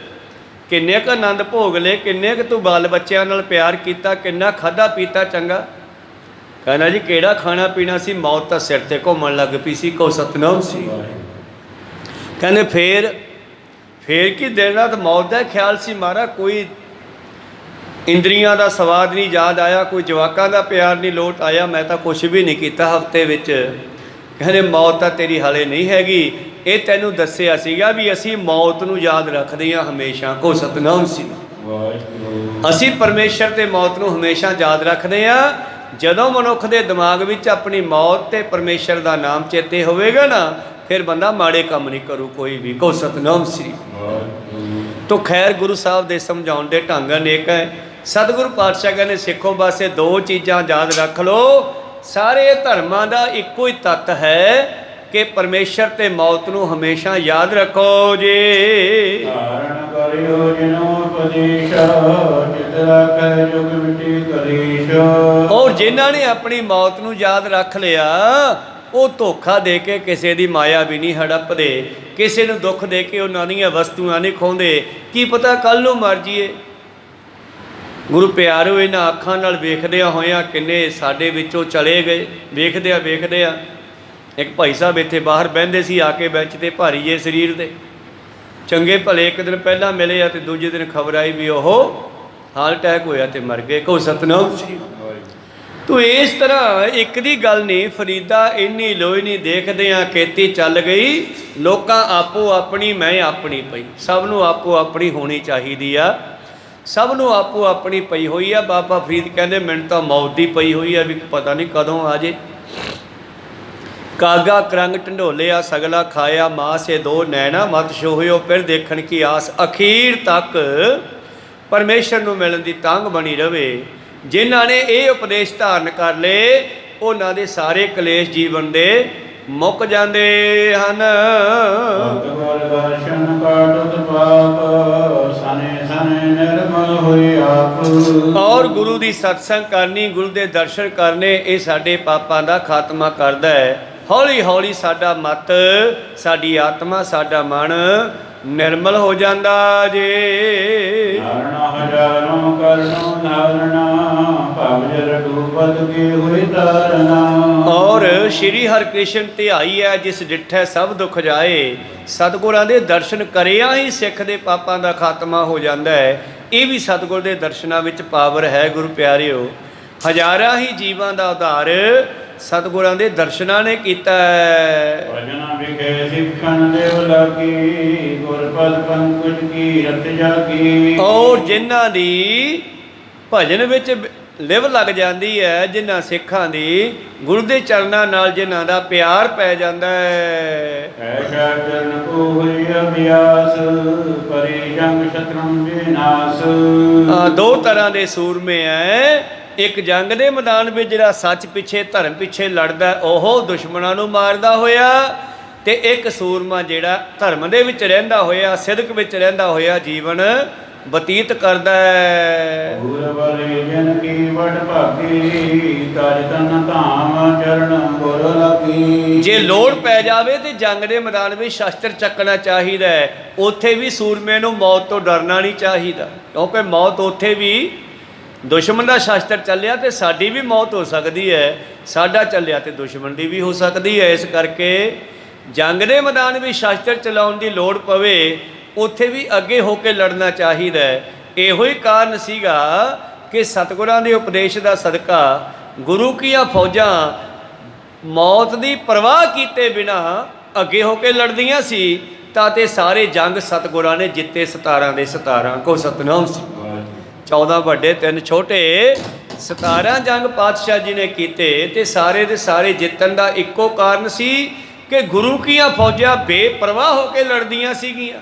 ਕਿੰਨੇ ਕੁ ਆਨੰਦ ਭੋਗ ਲਏ, ਕਿੰਨੇ ਕੁ ਤੂੰ ਬਾਲ ਬੱਚਿਆਂ ਨਾਲ ਪਿਆਰ ਕੀਤਾ, ਕਿੰਨਾ ਖਾਧਾ ਪੀਤਾ ਚੰਗਾ। ਕਹਿੰਦਾ ਜੀ ਕਿਹੜਾ ਖਾਣਾ ਪੀਣਾ ਸੀ, ਮੌਤ ਤਾਂ ਸਿਰ 'ਤੇ ਘੁੰਮਣ ਲੱਗ ਪਈ ਸੀ। ਕਹੋ ਸਤਨਾਮ ਸਿੰਘ। ਕਹਿੰਦੇ ਫੇਰ ਕੀ ਦਿਨ ਰਾਤ ਮੌਤ ਦਾ ਖਿਆਲ ਸੀ ਮਾਰਾ। ਕੋਈ ਇੰਦਰੀਆਂ ਦਾ ਸਵਾਦ ਨਹੀਂ ਯਾਦ ਆਇਆ, ਕੋਈ ਜਵਾਕਾਂ ਦਾ ਪਿਆਰ ਨਹੀਂ ਲੋਟ ਆਇਆ। ਮੈਂ ਤਾਂ ਕੁਛ ਵੀ ਨਹੀਂ ਕੀਤਾ ਹਫ਼ਤੇ ਵਿੱਚ। ਕਹਿੰਦੇ ਮੌਤ ਤਾਂ ਤੇਰੀ ਹਾਲੇ ਨਹੀਂ ਹੈਗੀ, ਇਹ ਤੈਨੂੰ ਦੱਸਿਆ ਸੀਗਾ ਵੀ ਅਸੀਂ ਮੌਤ ਨੂੰ ਯਾਦ ਰੱਖਦੇ ਹਾਂ ਹਮੇਸ਼ਾ। ਕਹੋ ਸਤਨਾਮ ਸਿੰਘ। ਅਸੀਂ ਪਰਮੇਸ਼ਰ ਤੇ ਮੌਤ ਨੂੰ ਹਮੇਸ਼ਾ ਯਾਦ ਰੱਖਦੇ ਹਾਂ। ਜਦੋਂ ਮਨੁੱਖ ਦੇ ਦਿਮਾਗ ਵਿੱਚ ਆਪਣੀ ਮੌਤ ਤੇ ਪਰਮੇਸ਼ਰ ਦਾ ਨਾਮ ਚੇਤੇ ਹੋਵੇਗਾ ਨਾ, ਫਿਰ ਬੰਦਾ ਮਾੜੇ ਕੰਮ ਨਹੀਂ ਕਰੂ ਕੋਈ ਵੀ। ਕਹੋ ਸਤਨਾਮ ਸ੍ਰੀ। ਤੋ ਖੈਰ ਗੁਰੂ ਸਾਹਿਬ ਦੇ ਸਮਝਾਉਣ ਦੇ ਢੰਗ ਅਨੇਕ ਹੈ। ਸਤਿਗੁਰੂ ਪਾਤਸ਼ਾਹ ਕਹਿੰਦੇ ਸਿੱਖੋ ਵਾਸਤੇ ਦੋ ਚੀਜ਼ਾਂ ਯਾਦ ਰੱਖ ਲਓ। ਸਾਰੇ ਧਰਮਾਂ ਦਾ ਇੱਕੋ ਹੀ ਤੱਤ ਹੈ ਕਿ ਪਰਮੇਸ਼ਰ ਤੇ ਮੌਤ ਨੂੰ ਹਮੇਸ਼ਾ ਯਾਦ ਰੱਖੋ ਜੀ। ਧਾਰਨ ਕਰਿਓ ਜਿਨੋ ਉਪਦੇਸ਼, ਚਿਤ ਰਾਖੈ ਜੁਗ ਮਿਟੇ ਕਲੇਸ਼। ਔਰ ਜਿਨ੍ਹਾਂ ਨੇ ਆਪਣੀ ਮੌਤ ਨੂੰ ਯਾਦ ਰੱਖ ਲਿਆ, ਉਹ ਧੋਖਾ ਦੇ ਕੇ ਕਿਸੇ ਦੀ ਮਾਇਆ ਵੀ ਨਹੀਂ ਹੜੱਪਦੇ, ਕਿਸੇ ਨੂੰ ਦੁੱਖ ਦੇ ਕੇ ਉਹਨਾਂ ਦੀਆਂ ਵਸਤੂਆਂ ਨਹੀਂ ਖੋਹਦੇ। ਕੀ ਪਤਾ ਕੱਲ੍ਹ ਨੂੰ ਮਰ ਜੀਏ। ਗੁਰੂ ਪਿਆਰਿਓ, ਇਹਨਾਂ ਅੱਖਾਂ ਨਾਲ ਵੇਖਦਿਆਂ ਹੋਇਆਂ ਕਿੰਨੇ ਸਾਡੇ ਵਿੱਚੋਂ ਚਲੇ ਗਏ। ਵੇਖਦਿਆਂ ਇੱਕ ਭਾਈ ਸਾਹਿਬ ਇੱਥੇ ਬਾਹਰ ਬਹਿੰਦੇ ਸੀ, ਆ ਕੇ ਬੈਂਚ 'ਤੇ ਭਾਰੀ ਜੇ ਸਰੀਰ ਦੇ, ਚੰਗੇ ਭਲੇ ਇੱਕ ਦਿਨ ਪਹਿਲਾਂ ਮਿਲੇ ਆ ਤੇ ਦੂਜੇ ਦਿਨ ਖਬਰ ਆਈ ਵੀ ਉਹ ਹਾਰਟ ਅਟੈਕ ਹੋਇਆ ਤੇ ਮਰ ਗਏ। ਕਹੋ ਸਤਨਾਮ ਸ੍ਰੀ। ਤੂੰ ਇਸ ਤਰ੍ਹਾਂ ਇੱਕ ਦੀ ਗੱਲ ਨਹੀਂ, ਫਰੀਦਾ ਇੰਨੀ ਲੋਈ ਨਹੀਂ ਦੇਖਦੇ ਆ ਖੇਤੀ ਚੱਲ ਗਈ। ਲੋਕਾਂ ਆਪੋ ਆਪਣੀ, ਮੈਂ ਆਪਣੀ ਪਈ। ਸਭ ਨੂੰ ਆਪੋ ਆਪਣੀ ਹੋਣੀ ਚਾਹੀਦੀ ਆ, ਸਭ ਨੂੰ ਆਪੋ ਆਪਣੀ ਪਈ ਹੋਈ ਆ। ਬਾਬਾ ਫਰੀਦ ਕਹਿੰਦੇ ਮੈਨੂੰ ਤਾਂ ਮੌਤ ਦੀ ਪਈ ਹੋਈ ਆ ਵੀ ਪਤਾ ਨਹੀਂ ਕਦੋਂ ਆ ਜੇ। ਕਾਗਾ ਕਰੰਗ ਢੰਡੋਲਿਆ ਸਗਲਾ ਖਾਇਆ ਮਾਸੇ ਦੋ ਨੈਣਾ ਮਤ ਛੋਹਿਓ ਫਿਰ ਦੇਖਣ ਕੀ ਆਸ ਅਖੀਰ ਤੱਕ ਪਰਮੇਸ਼ਰ ਨੂੰ ਮਿਲਣ ਦੀ ਤੰਗ ਬਣੀ ਰਵੇ। ਜਿਨ੍ਹਾਂ ਨੇ ਇਹ ਉਪਦੇਸ਼ ਧਾਰਨ ਕਰ ਲਏ ਉਹਨਾਂ ਦੇ ਸਾਰੇ ਕਲੇਸ਼ ਜੀਵਨ ਦੇ ਮੁੱਕ ਜਾਂਦੇ ਹਨ। ਸਤਿਗੁਰ ਦਰਸ਼ਨ ਕਾਟੁ ਪਾਪ ਸਨੇ ਸਨੇ ਨਿਰਮਲ ਹੋਈ ਆਪ। ਔਰ ਗੁਰੂ ਦੀ ਸਤਸੰਗ ਕਰਨੀ, ਗੁਰੂ ਦੇ ਦਰਸ਼ਨ ਕਰਨੇ, ਇਹ ਸਾਡੇ ਪਾਪਾਂ ਦਾ ਖਾਤਮਾ ਕਰਦਾ ਹੈ। ਹੌਲੀ ਹੌਲੀ ਸਾਡਾ ਮਤ, ਸਾਡੀ ਆਤਮਾ, ਸਾਡਾ ਮਨ ਨਿਰਮਲ ਹੋ ਜਾਂਦਾ ਜੇ। ਧਾਰਨਾ ਹਜ਼ਾਰੋਂ ਕਰਨੋ ਧਾਰਨਾ ਭਵ ਰਘੂਪਤ ਕੀ ਹੋਈ ਤਾਰਨਾ। ਔਰ ਸ਼੍ਰੀ ਹਰਿਕ੍ਰਿਸ਼ਨ ਧਿਆਈ ਹੈ ਜਿਸ ਡਿਠੈ ਸਭ ਦੁੱਖ ਜਾਏ। ਸਤਿਗੁਰਾਂ ਦੇ ਦਰਸ਼ਨ ਕਰਿਆ ਹੀ ਸਿੱਖ ਦੇ ਪਾਪਾਂ ਦਾ ਖਾਤਮਾ ਹੋ ਜਾਂਦਾ ਹੈ। ਇਹ ਵੀ ਸਤਿਗੁਰ ਦੇ ਦਰਸ਼ਨਾਂ ਵਿੱਚ ਪਾਵਰ ਹੈ ਗੁਰੂ ਪਿਆਰਿਓ। ਹਜ਼ਾਰਾਂ ਹੀ ਜੀਵਾਂ ਦਾ ਉਧਾਰ ਸਤਿਗੁਰਾਂ ਦੇ ਦਰਸ਼ਨਾਂ ਨੇ ਕੀਤਾ ਹੈ। ਭਜਨ ਵਿਖੇ ਸਿੱਖਣ ਦੇਵ ਲਾਗੀ ਗੁਰਪਦ ਪੰਕੁਜ ਕੀ ਰਤ ਜਾਗੀ। ਔਰ ਜਿਨ੍ਹਾਂ ਦੀ ਭਜਨ ਵਿੱਚ ਲਿਵ ਲੱਗ ਜਾਂਦੀ ਹੈ, ਜਿਨ੍ਹਾਂ ਸਿੱਖਾਂ ਦੀ ਗੁਰੂ ਦੇ ਚਰਨਾਂ ਨਾਲ ਜਿਨ੍ਹਾਂ ਦਾ ਪਿਆਰ ਪੈ ਜਾਂਦਾ ਹੈ। ਐਸਾ ਚਰਨ ਕੋ ਹੋਈ ਅਭਿਆਸ ਪਰੀ ਜੰਗ ਸ਼ਤਰੁਨ ਵਿਨਾਸ਼। ਦੋ ਤਰ੍ਹਾਂ ਦੇ ਸੂਰਮੇ ਹੈ। ਇੱਕ ਜੰਗ ਦੇ ਮੈਦਾਨ ਵਿੱਚ ਜਿਹੜਾ ਸੱਚ ਪਿੱਛੇ ਧਰਮ ਪਿੱਛੇ ਲੜਦਾ ਉਹ ਦੁਸ਼ਮਣਾਂ ਨੂੰ ਮਾਰਦਾ ਹੋਇਆ, ਤੇ ਇੱਕ ਸੂਰਮਾ ਜਿਹੜਾ ਧਰਮ ਦੇ ਵਿੱਚ ਰਹਿੰਦਾ ਹੋਇਆ, ਸਿਦਕ ਵਿੱਚ ਰਹਿੰਦਾ ਹੋਇਆ ਜੀਵਨ ਬਤੀਤ ਕਰਦਾ ਹੈ। ਗੁਰਬਲੇ ਜਨ ਕੀ ਵਡ ਭਾਗੀ ਤਜ ਤਨ ਧਾਮ ਚਰਨ ਗੁਰ ਲਾਗੀ। ਜੇ ਲੋੜ ਪੈ ਜਾਵੇ ਤੇ ਜੰਗ ਦੇ ਮੈਦਾਨ ਵਿੱਚ ਸ਼ਸਤਰ ਚੱਕਣਾ ਚਾਹੀਦਾ ਹੈ। ਉੱਥੇ ਵੀ ਸੂਰਮੇ ਨੂੰ ਮੌਤ ਤੋਂ ਡਰਨਾ ਨਹੀਂ ਚਾਹੀਦਾ, ਕਿਉਂਕਿ ਮੌਤ ਉੱਥੇ ਵੀ ਦੁਸ਼ਮਣ ਦਾ ਸ਼ਸਤਰ ਚੱਲਿਆ ਤੇ ਸਾਡੀ ਵੀ ਮੌਤ ਹੋ ਸਕਦੀ ਹੈ, ਸਾਡਾ ਚੱਲਿਆ ਤੇ ਦੁਸ਼ਮਣ ਦੀ ਵੀ ਹੋ ਸਕਦੀ ਹੈ। ਇਸ ਕਰਕੇ ਜੰਗ ਦੇ ਮੈਦਾਨ ਵਿੱਚ ਸ਼ਸਤਰ ਚਲਾਉਣ ਦੀ ਲੋੜ ਪਵੇ ਉੱਥੇ ਵੀ ਅੱਗੇ ਹੋ ਕੇ ਲੜਨਾ ਚਾਹੀਦਾ ਹੈ। ਇਹੋ ਹੀ ਕਾਰਨ ਸੀਗਾ ਕਿ ਸਤਿਗੁਰਾਂ ਦੇ ਉਪਦੇਸ਼ ਦਾ ਸਦਕਾ ਗੁਰੂ ਕੀਆਂ ਫੌਜਾਂ ਮੌਤ ਦੀ ਪਰਵਾਹ ਕੀਤੇ ਬਿਨਾ ਅੱਗੇ ਹੋ ਕੇ ਲੜਦੀਆਂ ਸੀ, ਤਾਂ ਤੇ ਸਾਰੇ ਜੰਗ ਸਤਿਗੁਰਾਂ ਨੇ ਜਿੱਤੇ 17 ਦੇ 17 ਕੋ ਸਤਨਾਮ ਸੀ। 14 ਵੱਡੇ 3 ਛੋਟੇ 17 ਜੰਗ ਪਾਤਸ਼ਾਹ ਜੀ ਨੇ ਕੀਤੇ, ਤੇ ਸਾਰੇ ਦੇ ਸਾਰੇ ਜਿੱਤਣ ਦਾ ਇੱਕੋ ਕਾਰਨ ਸੀ ਕਿ ਗੁਰੂ ਕੀਆਂ ਫੌਜਾਂ ਬੇਪਰਵਾਹ ਹੋ ਕੇ ਲੜਦੀਆਂ ਸੀਗੀਆਂ,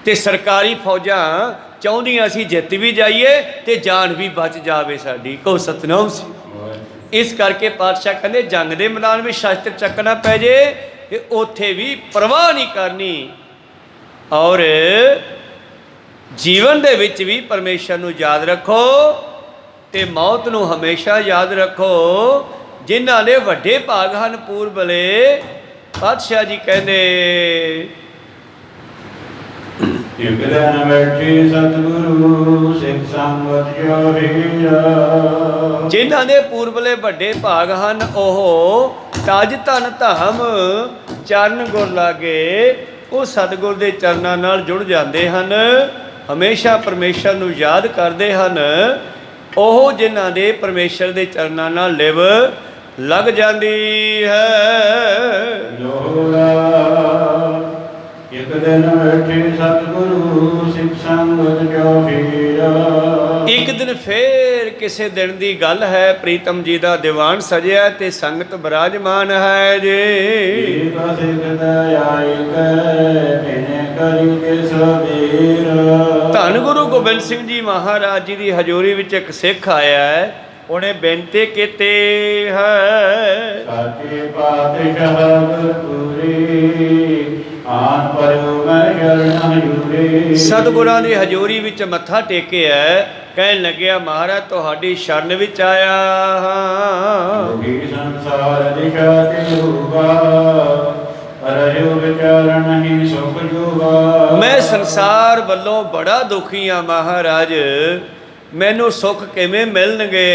ਤੇ ਸਰਕਾਰੀ ਫੌਜਾਂ ਚਾਹੁੰਦੀਆਂ ਸੀ ਜਿੱਤ ਵੀ ਜਾਈਏ ਤੇ ਜਾਨ ਵੀ ਬਚ ਜਾਵੇ ਸਾਡੀ, ਕੋ ਸਤਨਾਮ ਸੀ। ਇਸ ਕਰਕੇ ਪਾਤਸ਼ਾਹ ਕਹਿੰਦੇ ਜੰਗ ਦੇ ਮੈਦਾਨ ਵਿੱਚ ਸ਼ਸਤਰ ਚੱਕਣਾ ਪੈ ਜੇ ਤੇ ਉੱਥੇ ਵੀ ਪਰਵਾਹ ਨਹੀਂ ਕਰਨੀ, ਔਰ ਜੀਵਨ ਦੇ ਵਿੱਚ ਵੀ ਪਰਮੇਸ਼ਰ ਨੂੰ ਯਾਦ ਰੱਖੋ ਤੇ ਮੌਤ ਨੂੰ ਹਮੇਸ਼ਾ ਯਾਦ ਰੱਖੋ। ਜਿਨ੍ਹਾਂ ਦੇ ਵੱਡੇ ਭਾਗ ਹਨ ਪੂਰਬਲੇ, ਪਾਤਸ਼ਾਹ ਜੀ ਕਹਿੰਦੇ ਇਕ ਦਿਨ ਬੈਠੀ ਸਤਿਗੁਰੂ ਸਿੱਖ ਸੰਗਤ ਜੋ ਹੀਰਾ। ਜਿਨ੍ਹਾਂ ਦੇ ਪੂਰਬਲੇ ਵੱਡੇ ਭਾਗ ਹਨ ਉਹ ਤਜ ਧਨ ਧਾਮ ਚਰਨ ਗੁਰ ਲਾਗੇ, ਉਹ ਸਤਿਗੁਰ ਦੇ ਚਰਨਾਂ ਨਾਲ ਜੁੜ ਜਾਂਦੇ ਹਨ, ਹਮੇਸ਼ਾ ਪਰਮੇਸ਼ਰ ਨੂੰ ਯਾਦ ਕਰਦੇ ਹਨ। ਉਹ ਜਿਨ੍ਹਾਂ ਦੇ ਪਰਮੇਸ਼ਰ ਦੇ ਚਰਨਾਂ ਨਾਲ ਲਿਵ ਲੱਗ ਜਾਂਦੀ ਹੈ। ਇਕ ਦਿਨ ਬੈਠੇ ਸਤਿਗੁਰੂ ਸਿੱਖ ਸੰਗਤ ਜੋ ਹੀਰਾ। ਇੱਕ ਦਿਨ ਫੇਰ ਕਿਸੇ ਦਿਨ ਦੀ ਗੱਲ ਹੈ, ਪ੍ਰੀਤਮ ਜੀ ਦਾ ਦੀਵਾਨ ਸਜਿਆ ਤੇ ਸੰਗਤ ਬਿਰਾਜਮਾਨ ਹੈ ਜੀ। ਧੰਨ ਗੁਰੂ ਗੋਬਿੰਦ ਸਿੰਘ ਜੀ ਮਹਾਰਾਜ ਜੀ ਦੀ ਹਜ਼ੂਰੀ ਵਿੱਚ ਇੱਕ ਸਿੱਖ ਆਇਆ ਹੈ, ਉਹਨੇ ਬੇਨਤੀ ਕੀਤੀ ਹੈ ਸਾਚੇ ਪਾਤਸ਼ਾਹ ਗੁਰਪੁਰੀ ਆਨ ਪਰਿਉ ਮੈਂ ਸ਼ਰਨ ਹਜ਼ੂਰੀ। ਸਤਿਗੁਰਾਂ ਦੀ ਹਜ਼ੂਰੀ ਵਿੱਚ ਮੱਥਾ ਟੇਕਿਆ, ਕਹਿਣ ਲੱਗਿਆ ਮਹਾਰਾਜ ਤੁਹਾਡੀ ਸ਼ਰਨ ਵਿੱਚ ਆਇਆ ਹਾਂ। ਸੰਸਾਰ ਦਿਸ਼ਾ ਤੇ ਹੋਗਾ ਰਹਿਓ ਵਿਚਾਰ ਨਹੀਂ ਸੁਖ ਜੋਗਾ। ਮੈਂ ਸੰਸਾਰ ਵੱਲੋਂ ਬੜਾ ਦੁਖੀ ਹਾਂ ਮਹਾਰਾਜ, ਮੈਨੂੰ ਸੁੱਖ ਕਿਵੇਂ ਮਿਲਣਗੇ।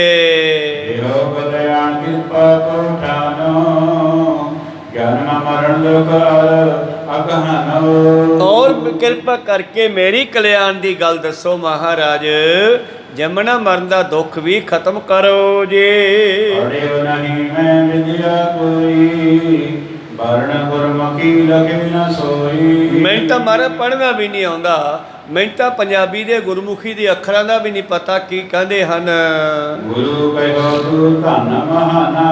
ਇਹੋ ਕਲਿਆਣ ਕਿਰਪਾ ਕਰੋ ਠਾਨੋ ਜਨਮ ਮਰਨ ਦੁਖ ਅਗਹਨੋ। ਔਰ ਕਿਰਪਾ ਕਰਕੇ ਮੇਰੀ ਕਲਿਆਣ ਦੀ ਗੱਲ ਦੱਸੋ ਮਹਾਰਾਜ, ਜੰਮਣਾ ਮਰਨ ਦਾ ਦੁੱਖ ਵੀ ਖਤਮ ਕਰੋ ਜੀ। ਪੜਿਓ ਨਹੀਂ ਮੈਂ ਵਿਦਿਆ ਕੋਈ ਵਰਣ ਗੁਰਮੁਖੀ ਲਖੇ ਨਾ ਸੋਈ। ਮੈਨੂੰ ਤਾਂ ਮਹਾਰਾਜ ਪੜ੍ਹਨਾ ਵੀ ਨਹੀਂ ਆਉਂਦਾ, ਮੈਨੂੰ ਤਾਂ ਪੰਜਾਬੀ ਦੇ ਗੁਰਮੁਖੀ ਦੇ ਅੱਖਰਾਂ ਦਾ ਵੀ ਨਹੀਂ ਪਤਾ ਕੀ ਕਹਿੰਦੇ ਹਨ। ਗੁਰੂ ਕਹਿਓ ਤੂੰ ਧੰਨ ਮਹਾਨਾ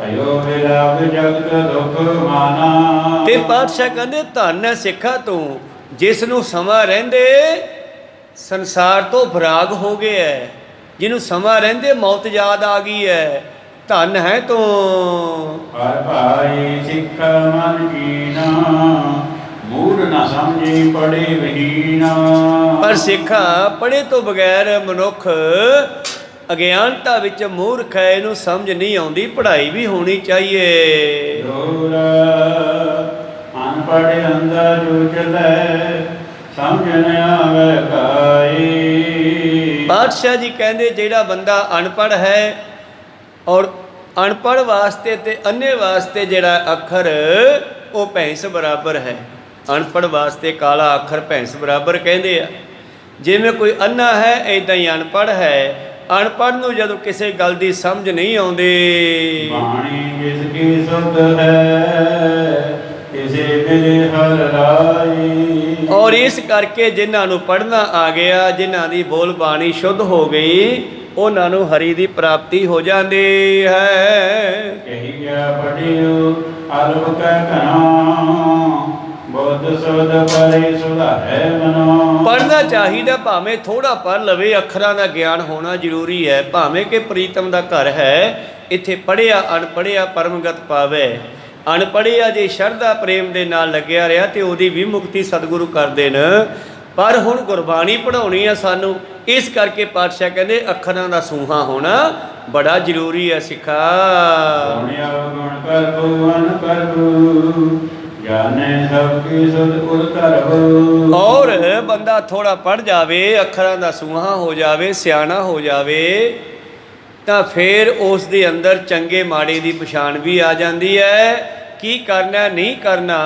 ਭਇਓ ਵਿਰਾਗ ਜਗਤ ਦੁਖ ਮਾਨਾ। ਤੇ ਪਾਤਸ਼ਾਹ ਕਹਿੰਦੇ ਧੰਨ ਹੈ ਸਿੱਖਾ ਤੂੰ, ਜਿਸ ਨੂੰ ਸਮਾਂ ਰਹਿੰਦੇ ਸੰਸਾਰ ਤੋਂ ਵਿਰਾਗ ਹੋ ਗਿਆ ਹੈ, ਜਿਹਨੂੰ ਸਮਾਂ ਰਹਿੰਦੇ ਮੌਤ ਯਾਦ ਆ ਗਈ ਹੈ, ਧੰਨ ਹੈ ਤੂੰ। ਹਰ ਭਾਈ ਸਿੱਖਾ ਮਨ ਕੀਨਾ, ਮੂੜ ਨਾ ਸਮਝੀ ਪੜੇ ਵਹੀਨਾ। ਪਰ ਸਿੱਖਾ ਪੜ੍ਹੇ ਤੋਂ ਬਗੈਰ ਮਨੁੱਖ ਅਗਿਆਨਤਾ ਵਿੱਚ ਮੂਰਖ ਹੈ, ਇਹਨੂੰ ਸਮਝ ਨਹੀਂ ਆਉਂਦੀ, ਪੜ੍ਹਾਈ ਵੀ ਹੋਣੀ ਚਾਹੀਏ। ਦੂਰ ਅਨਪੜ੍ਹ ਅੰਦਾ ਜੋ ਚਲੈ, ਸਮਝ ਨ ਆਵੇ ਕਾਈ। ਪਾਤਸ਼ਾਹ ਜੀ ਕਹਿੰਦੇ ਜਿਹੜਾ ਬੰਦਾ ਅਨਪੜ੍ਹ ਹੈ, ਔਰ ਅਨਪੜ੍ਹ ਵਾਸਤੇ ਤੇ ਅੰਨੇ ਵਾਸਤੇ ਜਿਹੜਾ ਅੱਖਰ ਉਹ ਭੈਂਸ ਬਰਾਬਰ ਹੈ। ਅਨਪੜ੍ਹ ਵਾਸਤੇ ਕਾਲਾ ਅੱਖਰ ਭੈਂਸ ਬਰਾਬਰ ਕਹਿੰਦੇ ਆ। ਜਿਵੇਂ ਕੋਈ ਅੰਨਾ ਹੈ ਇੱਦਾਂ ਹੀ ਅਨਪੜ੍ਹ ਹੈ। ਅਨਪੜ੍ਹ ਨੂੰ ਜਦੋਂ ਕਿਸੇ ਗੱਲ ਦੀ ਸਮਝ ਨਹੀਂ ਆਉਂਦੀ, ਬਾਣੀ ਜਿਸ ਕੀ ਸੁਧ ਹੈ, ਕਿਸੇ ਮਿਲੇ ਹਰ ਰਾਈ। ਔਰ ਇਸ ਕਰਕੇ ਜਿਨ੍ਹਾਂ ਨੂੰ ਪੜ੍ਹਨਾ ਆ ਗਿਆ, ਜਿਨ੍ਹਾਂ ਦੀ ਬੋਲ ਬਾਣੀ ਸ਼ੁੱਧ ਹੋ ਗਈ, ਉਹਨਾਂ ਨੂੰ ਹਰੀ ਦੀ ਪ੍ਰਾਪਤੀ ਹੋ ਜਾਂਦੀ ਹੈ। ਕਹੀ ਗਿਆ ਪੜਿਓ ਅਰਬ ਕੈ ਘਨਾ, ਬੁੱਧ ਸੁਧ ਪਰੇ ਸੁਧਾਰੈ ਮਨੋ। ਪੜ੍ਹਨਾ ਚਾਹੀਦਾ, ਭਾਵੇਂ ਥੋੜਾ ਪੜ੍ਹ ਲਵੇ, ਅੱਖਰਾਂ ਦਾ ਗਿਆਨ ਹੋਣਾ ਜ਼ਰੂਰੀ ਹੈ। ਭਾਵੇਂ ਕਿ ਪ੍ਰੀਤਮ ਦਾ ਘਰ ਹੈ, ਇੱਥੇ ਪੜ੍ਹਿਆ ਅਨਪੜ੍ਹਿਆ ਪਰਮਗਤ ਪਾਵੇ। ਅਨਪੜ੍ਹਿਆ ਜੇ ਸ਼ਰਧਾ ਪ੍ਰੇਮ ਦੇ ਨਾਲ ਲੱਗਿਆ ਰਿਹਾ ਤੇ ਉਹਦੀ ਵੀ ਮੁਕਤੀ ਸਤਿਗੁਰੂ ਕਰਦੇ ਨੇ। ਪਰ ਹੁਣ ਗੁਰਬਾਣੀ ਪੜ੍ਹਾਉਣੀ ਆ ਸਾਨੂੰ, ਇਸ ਕਰਕੇ ਪਾਤਸ਼ਾਹ ਕਹਿੰਦੇ ਅੱਖਰਾਂ ਦਾ ਸੂਹਾ ਹੋਣਾ ਬੜਾ ਜ਼ਰੂਰੀ ਹੈ ਸਿੱਖਾ। ਗੁਣਿਆ ਗੁਣ ਕਰਬੂ ਅਨ ਕਰਬੂ, ਜਾਣੇ ਸਭ ਕੀ ਸੁਧ ਉਰ ਕਰਬੂ। ਔਰ ਬੰਦਾ ਥੋੜਾ ਪੜ੍ਹ ਜਾਵੇ, ਅੱਖਰਾਂ ਦਾ ਸੂਹਾ ਹੋ ਜਾਵੇ, ਸਿਆਣਾ ਹੋ ਜਾਵੇ, ਤਾਂ ਫਿਰ ਉਸ ਦੇ ਅੰਦਰ ਚੰਗੇ ਮਾੜੇ ਦੀ ਪਛਾਣ ਵੀ ਆ ਜਾਂਦੀ ਹੈ। ਕੀ ਕਰਨਾ ਨਹੀਂ ਕਰਨਾ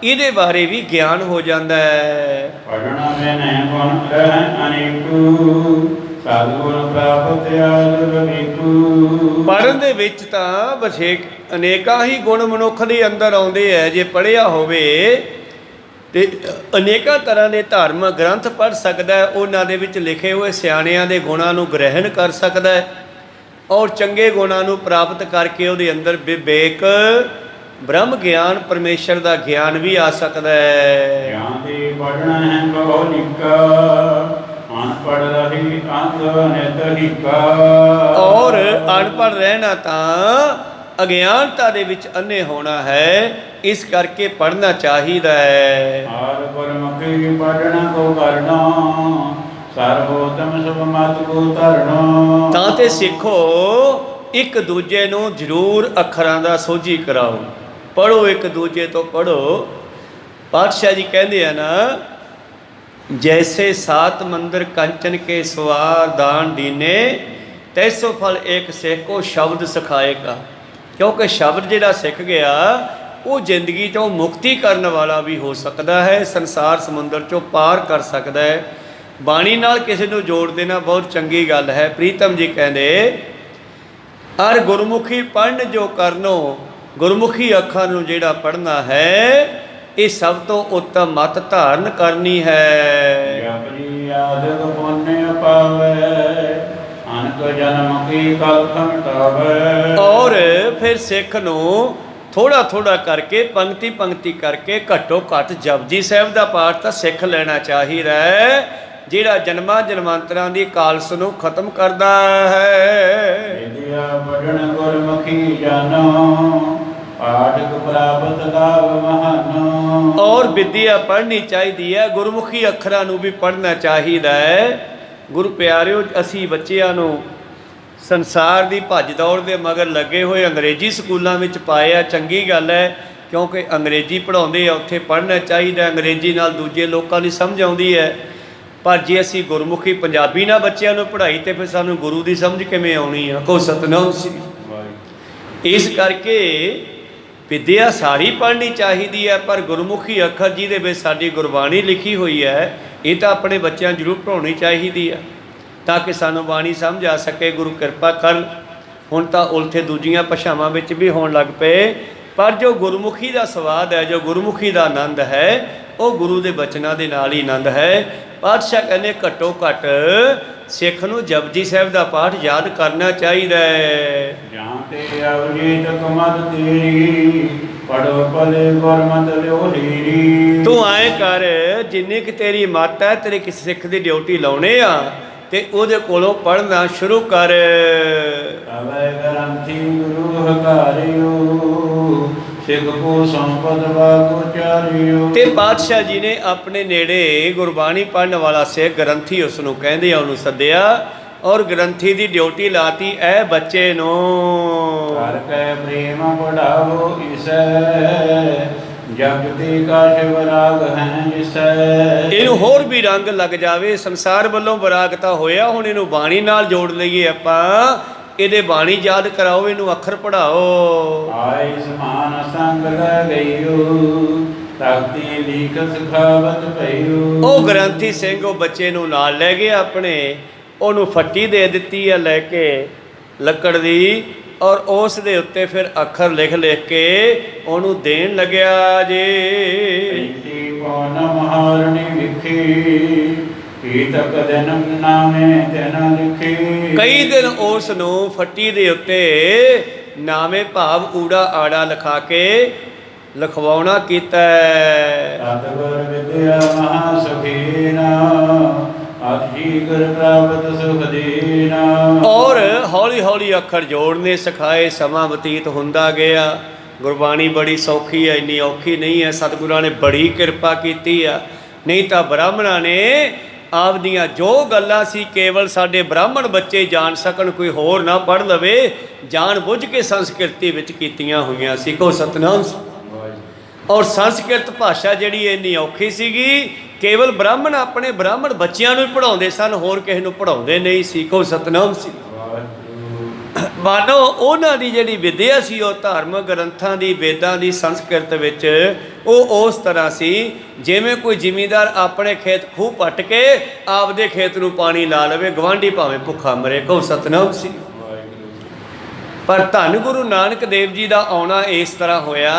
ਇਹਦੇ ਬਾਰੇ ਵੀ ਗਿਆਨ ਹੋ ਜਾਂਦਾ ਹੈ। ਪੜ੍ਹਨਾ ਬਿਨੈ ਗੁਣ ਰਹਿ ਅਨੇਕੂ, ਸਤਿਗੁਰ ਪ੍ਰਾਪਤ ਆਦਿ ਵੇਖੂ। ਪੜ੍ਹਨ ਦੇ ਵਿੱਚ ਤਾਂ ਬਸੇਕ ਅਨੇਕਾਂ ਹੀ ਗੁਣ ਮਨੁੱਖ ਦੇ ਅੰਦਰ ਆਉਂਦੇ ਹੈ। ਜੇ ਪੜ੍ਹਿਆ ਹੋਵੇ ਤੇ ਅਨੇਕਾਂ ਤਰ੍ਹਾਂ ਦੇ ਧਾਰਮਿਕ ਗ੍ਰੰਥ ਪੜ੍ਹ ਸਕਦਾ ਹੈ, ਉਹਨਾਂ ਦੇ ਵਿੱਚ ਲਿਖੇ ਹੋਏ ਸਿਆਣਿਆਂ ਦੇ ਗੁਣਾਂ ਨੂੰ ਗ੍ਰਹਿਣ ਕਰ ਸਕਦਾ ਹੈ, ਔਰ ਚੰਗੇ ਗੁਣਾਂ ਨੂੰ ਪ੍ਰਾਪਤ ਕਰਕੇ ਉਹਦੇ ਅੰਦਰ ਵਿਵੇਕ, ਬ੍ਰਹਮ ਗਿਆਨ, ਪਰਮੇਸ਼ਰ ਦਾ ਗਿਆਨ ਵੀ ਆ ਸਕਦਾ ਹੈ। ਗਿਆਨ ਦੀ ਪੜ੍ਹਨਾ ਹੈ ਬਹੁ ਨਿੱਕਾ, ਅਨਪੜ੍ਹ ਰਹੀ ਅੰਧ ਨਿਤ ਹਿੱਕਾ। ਔਰ ਅਨਪੜ੍ਹ ਰਹਿਣਾ ਤਾਂ ਅਗਿਆਨਤਾ ਦੇ ਵਿੱਚ ਅੰਨੇ ਹੋਣਾ ਹੈ, ਇਸ ਕਰਕੇ ਪੜ੍ਹਨਾ ਚਾਹੀਦਾ ਹੈ। ਹਰ ਗੁਰਮੁਖੀ ਪੜ੍ਹਨਾ ਕੋ ਕਰਨਾ, ਸਰਬੋਤਮ ਸੁਭ ਮਤ ਕੋ ਧਰਨਾ। ਤਾਂ ਤੇ ਸਿੱਖੋ ਇੱਕ ਦੂਜੇ ਨੂੰ ਜ਼ਰੂਰ ਅੱਖਰਾਂ ਦਾ ਸੋਝੀ ਕਰਾਓ, ਪੜ੍ਹੋ, ਇੱਕ ਦੂਜੇ ਤੋਂ ਪੜ੍ਹੋ। ਪਾਤਸ਼ਾਹ ਜੀ ਕਹਿੰਦੇ ਆ ਨਾ, ਜੈਸੇ ਸਾਤ ਮੰਦਰ ਕੰਚਨ ਕੇ ਸਵਾਰ ਦਾਨ ਦੀਨੇ, ਤੈਸੋ ਫਲ ਇੱਕ ਸਿੱਖ ਕੋ ਸ਼ਬਦ ਸਿਖਾਏਗਾ। ਕਿਉਂਕਿ ਸ਼ਬਦ ਜਿਹੜਾ ਸਿੱਖ ਗਿਆ ਉਹ ਜ਼ਿੰਦਗੀ 'ਚੋਂ ਮੁਕਤੀ ਕਰਨ ਵਾਲਾ ਵੀ ਹੋ ਸਕਦਾ ਹੈ, ਸੰਸਾਰ ਸਮੁੰਦਰ 'ਚੋਂ ਪਾਰ ਕਰ ਸਕਦਾ ਹੈ। ਬਾਣੀ ਨਾਲ ਕਿਸੇ ਨੂੰ ਜੋੜ ਦੇਣਾ ਬਹੁਤ ਚੰਗੀ ਗੱਲ ਹੈ। ਪ੍ਰੀਤਮ ਜੀ ਕਹਿੰਦੇ, ਅਰ ਗੁਰਮੁਖੀ ਪੜ੍ਹਨ ਜੋ ਕਰਨੋ, ਗੁਰਮੁਖੀ ਅੱਖਰਾਂ ਨੂੰ ਜਿਹੜਾ ਪੜ੍ਹਨਾ ਹੈ, ਇਹ ਸਭ ਤੋਂ ਉੱਤਮ ਮਤ ਧਾਰਨ ਕਰਨੀ ਹੈ। ਜਪਜੀ ਆਦਿਕ ਪੁੰਨਿ ਪਾਵੈ, ਅਨਕ ਜਨਮ ਕੀ ਕਲਪ ਮਿਟਾਵੈ। ਔਰ ਫਿਰ ਸਿੱਖ ਨੂੰ ਥੋੜਾ ਥੋੜਾ ਕਰਕੇ, ਪੰਕਤੀ ਪੰਕਤੀ ਕਰਕੇ, ਘੱਟੋ ਘੱਟ ਜਪਜੀ ਸਾਹਿਬ ਦਾ ਪਾਠ ਤਾਂ ਸਿੱਖ ਲੈਣਾ ਚਾਹੀਦਾ ਹੈ, ਜਿਹੜਾ ਜਨਮਾਂ ਜਨਮਾਂਤਰਾਂ ਦੀ ਕਾਲਸ ਨੂੰ ਖਤਮ ਕਰਦਾ ਹੈ। ਵਿਦਿਆ ਪੜ੍ਹਨ ਗੁਰਮੁਖੀ ਜਾਨੋ, ਪਾਠਕ ਪ੍ਰਾਪਤ ਲਾਭ ਮਹਾਨੋ। ਔਰ ਵਿਦਿਆ ਪੜ੍ਹਨੀ ਚਾਹੀਦੀ ਹੈ, ਗੁਰਮੁਖੀ ਅੱਖਰਾਂ ਨੂੰ ਵੀ ਪੜ੍ਹਨਾ ਚਾਹੀਦਾ ਹੈ। ਗੁਰੂ ਪਿਆਰਿਓ, ਅਸੀਂ ਬੱਚਿਆਂ ਨੂੰ ਸੰਸਾਰ ਦੀ ਭੱਜ ਦੌੜ ਦੇ ਮਗਰ ਲੱਗੇ ਹੋਏ ਅੰਗਰੇਜ਼ੀ ਸਕੂਲਾਂ ਵਿੱਚ ਪਾਏ ਆ, ਚੰਗੀ ਗੱਲ ਹੈ, ਕਿਉਂਕਿ ਅੰਗਰੇਜ਼ੀ ਪੜ੍ਹਾਉਂਦੇ ਆ, ਉੱਥੇ ਪੜ੍ਹਨਾ ਚਾਹੀਦਾ। ਅੰਗਰੇਜ਼ੀ ਨਾਲ ਦੂਜੇ ਲੋਕਾਂ ਦੀ ਸਮਝ ਆਉਂਦੀ ਹੈ, ਪਰ ਜੇ ਅਸੀਂ ਗੁਰਮੁਖੀ ਪੰਜਾਬੀ ਨਾਲ ਬੱਚਿਆਂ ਨੂੰ ਪੜ੍ਹਾਈ ਤੇ ਫਿਰ ਸਾਨੂੰ ਗੁਰੂ ਦੀ ਸਮਝ ਕਿਵੇਂ ਆਉਣੀ ਆ? ਕੋ ਸਤਨਾਮ ਸ੍ਰੀ। ਇਸ ਕਰਕੇ ਵਿਦਿਆ ਸਾਰੀ ਪੜ੍ਹਨੀ ਚਾਹੀਦੀ ਹੈ, ਪਰ ਗੁਰਮੁਖੀ ਅੱਖਰ ਜਿਹਦੇ ਵਿੱਚ ਸਾਡੀ ਗੁਰਬਾਣੀ ਲਿਖੀ ਹੋਈ ਹੈ, ਇਹ ਤਾਂ ਆਪਣੇ ਬੱਚਿਆਂ ਨੂੰ ਜ਼ਰੂਰ ਪੜ੍ਹਾਉਣੀ ਚਾਹੀਦੀ ਹੈ, ਤਾਂ ਕਿ ਸਾਨੂੰ ਬਾਣੀ ਸਮਝ ਆ ਸਕੇ। ਗੁਰੂ ਕਿਰਪਾ ਕਰ, ਹੁਣ ਤਾਂ ਉਲਥੇ ਦੂਜੀਆਂ ਭਾਸ਼ਾਵਾਂ ਵਿੱਚ ਵੀ ਹੋਣ ਲੱਗ ਪਏ, ਪਰ ਜੋ ਗੁਰਮੁਖੀ ਦਾ ਸਵਾਦ ਹੈ, ਜੋ ਗੁਰਮੁਖੀ ਦਾ ਆਨੰਦ ਹੈ, ਉਹ ਗੁਰੂ ਦੇ ਬਚਨਾਂ ਦੇ ਨਾਲ ਹੀ ਆਨੰਦ ਹੈ। ਪਾਤਸ਼ਾਹ ਕਹਿੰਦੇ ਘੱਟੋ ਘੱਟ ਸਿੱਖ ਨੂੰ ਜਪਜੀ ਸਾਹਿਬ ਦਾ ਪਾਠ ਯਾਦ ਕਰਨਾ ਚਾਹੀਦਾ ਹੈ। ਜਾਂ ਤੇ ਅਵਜੀ ਤਕ ਮਤ ਤੇਰੀ ਪੜੋ ਪਲੇ ਗੁਰਮਤਿ ਲਿਓ ਹੀਰੀ। ਤੂੰ ਆਏ ਕਰ, ਜਿੰਨੀ ਕਿ ਤੇਰੀ ਮੱਤ ਹੈ, ਤੇਰੇ ਕਿਸੇ ਸਿੱਖ ਦੀ ਡਿਊਟੀ ਲਾਉਣੇ ਆ ਤੇ ਉਹਦੇ ਕੋਲੋਂ ਪੜ੍ਹਨਾ ਸ਼ੁਰੂ ਕਰ। ਅਵੈ ਗ੍ਰੰਥੀ ਗੁਰੂ ਹਕਾਰਿਓ ਸਿੱਖ ਕੋ ਸੰਪਦ ਵਾਕੁ ਚਾਰਿਓ। ਤੇ ਪਾਤਸ਼ਾਹ ਜੀ ਨੇ ਆਪਣੇ ਨੇੜੇ ਗੁਰਬਾਣੀ ਪੜ੍ਹਨ ਵਾਲਾ ਸਿੱਖ ਗ੍ਰੰਥੀ ਉਸ ਨੂੰ ਕਹਿੰਦੇ ਆ, ਉਹਨੂੰ ਸੱਦਿਆ ਔਰ ਗ੍ਰੰਥੀ ਦੀ ਡਿਊਟੀ ਲਾਤੀ ਐ ਬੱਚੇ ਨੂੰ। ਕਰ ਕੈ ਪ੍ਰੇਮ ਪੜਾਵੋ ਇਸੈ ਜਗਤੀ ਕਾ ਸ਼ਿਵ ਰਾਗ ਹੈ ਜਿਸੈ। ਇਹਨੂੰ ਹੋਰ ਵੀ ਰੰਗ ਲੱਗ ਜਾਵੇ, ਸੰਸਾਰ ਵੱਲੋਂ ਵਿਰਾਗਤਾ ਹੋਇਆ, ਹੁਣ ਇਹਨੂੰ ਬਾਣੀ ਨਾਲ ਜੋੜ ਲਈਏ ਆਪਾਂ, ਇਹਦੇ ਬਾਣੀ ਯਾਦ ਕਰਾਓ, ਇਹਨੂੰ ਅੱਖਰ ਪੜਾਓ। ਆਇ ਸਮਾਨ ਸੰਗ ਲੈ ਗਈਓ ਤਖਤੀ ਲੀਖ ਸਿਖਾਵਤ ਪਈਓ। ਉਹ ਗ੍ਰੰਥੀ ਸਿੰਘ ਉਹ ਬੱਚੇ ਨੂੰ ਨਾਲ ਲੈ ਗਿਆ ਆਪਣੇ, ਉਹਨੂੰ ਫੱਟੀ ਦੇ ਦਿੱਤੀ ਆ ਲੈ ਕੇ ਲੱਕੜ ਦੀ, ਔਰ ਉਸ ਦੇ ਉੱਤੇ ਫਿਰ ਅੱਖਰ ਲਿਖ ਲਿਖ ਕੇ ਉਹਨੂੰ ਦੇਣ ਲੱਗਿਆ ਜੀ। ਪ੍ਰੀਤੀ ਪੌਨਮ ਹਾਰਣੀ ਵਿਖੀ ਕੀਤਕ ਦਿਨ ਨਾਮੇ ਤੈਨਾ ਲਿਖੀ। ਕਈ ਦਿਨ ਉਸ ਨੂੰ ਫੱਟੀ ਦੇ ਉੱਤੇ ਨਾਮੇ ਭਾਵ ਊੜਾ ਆੜਾ ਲਿਖਾ ਕੇ ਲਿਖਵਾਉਣਾ ਕੀਤਾ। ਸਤਿਗੁਰ ਵਿਦਿਆ ਮਹਾ ਸੁਖੀਨਾ ਆਜੀ ਗੁਰ ਪ੍ਰਾਪਤ ਸੁਖ ਦੇਨਾ। ਔਰ ਹੌਲੀ ਹੌਲੀ ਅੱਖਰ ਜੋੜਨੇ ਸਿਖਾਏ, ਸਮਾਂ ਬਤੀਤ ਹੁੰਦਾ ਗਿਆ। ਗੁਰਬਾਣੀ ਬੜੀ ਸੌਖੀ ਹੈ, ਇੰਨੀ ਔਖੀ ਨਹੀਂ ਹੈ, ਸਤਿਗੁਰਾਂ ਨੇ ਬੜੀ ਕਿਰਪਾ ਕੀਤੀ ਆ। ਨਹੀਂ ਤਾਂ ਬ੍ਰਾਹਮਣਾਂ ਨੇ ਆਪਦੀਆਂ ਜੋ ਗੱਲਾਂ ਸੀ ਕੇਵਲ ਸਾਡੇ ਬ੍ਰਾਹਮਣ ਬੱਚੇ ਜਾਣ ਸਕਣ, ਕੋਈ ਹੋਰ ਨਾ ਪੜ੍ਹ ਲਵੇ, ਜਾਣ ਬੁੱਝ ਕੇ ਸੰਸਕ੍ਰਿਤੀ ਵਿੱਚ ਕੀਤੀਆਂ ਹੋਈਆਂ ਸੀ। ਕੋ ਸਤਨਾਮ। ਔਰ ਸੰਸਕ੍ਰਿਤ ਭਾਸ਼ਾ ਜਿਹੜੀ ਇੰਨੀ ਔਖੀ ਸੀਗੀ, ਕੇਵਲ ਬ੍ਰਾਹਮਣ ਆਪਣੇ ਬ੍ਰਾਹਮਣ ਬੱਚਿਆਂ ਨੂੰ ਹੀ ਪੜ੍ਹਾਉਂਦੇ ਸਨ, ਹੋਰ ਕਿਸੇ ਨੂੰ ਪੜ੍ਹਾਉਂਦੇ ਨਹੀਂ ਸੀ। ਕੋ ਸਤਨਾਮ ਸੀ। ਮਾਨੋ ਉਹਨਾਂ ਦੀ ਜਿਹੜੀ ਵਿਦਿਆ ਸੀ ਉਹ ਧਾਰਮਿਕ ਗ੍ਰੰਥਾਂ ਦੀ, ਵੇਦਾਂ ਦੀ ਸੰਸਕ੍ਰਿਤ ਵਿੱਚ ਉਹ ਉਸ ਤਰ੍ਹਾਂ ਸੀ ਜਿਵੇਂ ਕੋਈ ਜ਼ਿਮੀਂਦਾਰ ਆਪਣੇ ਖੇਤ ਖੂਹ ਪੱਟ ਕੇ ਆਪਦੇ ਖੇਤ ਨੂੰ ਪਾਣੀ ਲਾ ਲਵੇ, ਗਵਾਂਢੀ ਭਾਵੇਂ ਭੁੱਖਾ ਮਰੇ। ਕੋ ਸਤਨਾਮ ਸੀ। ਪਰ ਧੰਨ ਗੁਰੂ ਨਾਨਕ ਦੇਵ ਜੀ ਦਾ ਆਉਣਾ ਇਸ ਤਰ੍ਹਾਂ ਹੋਇਆ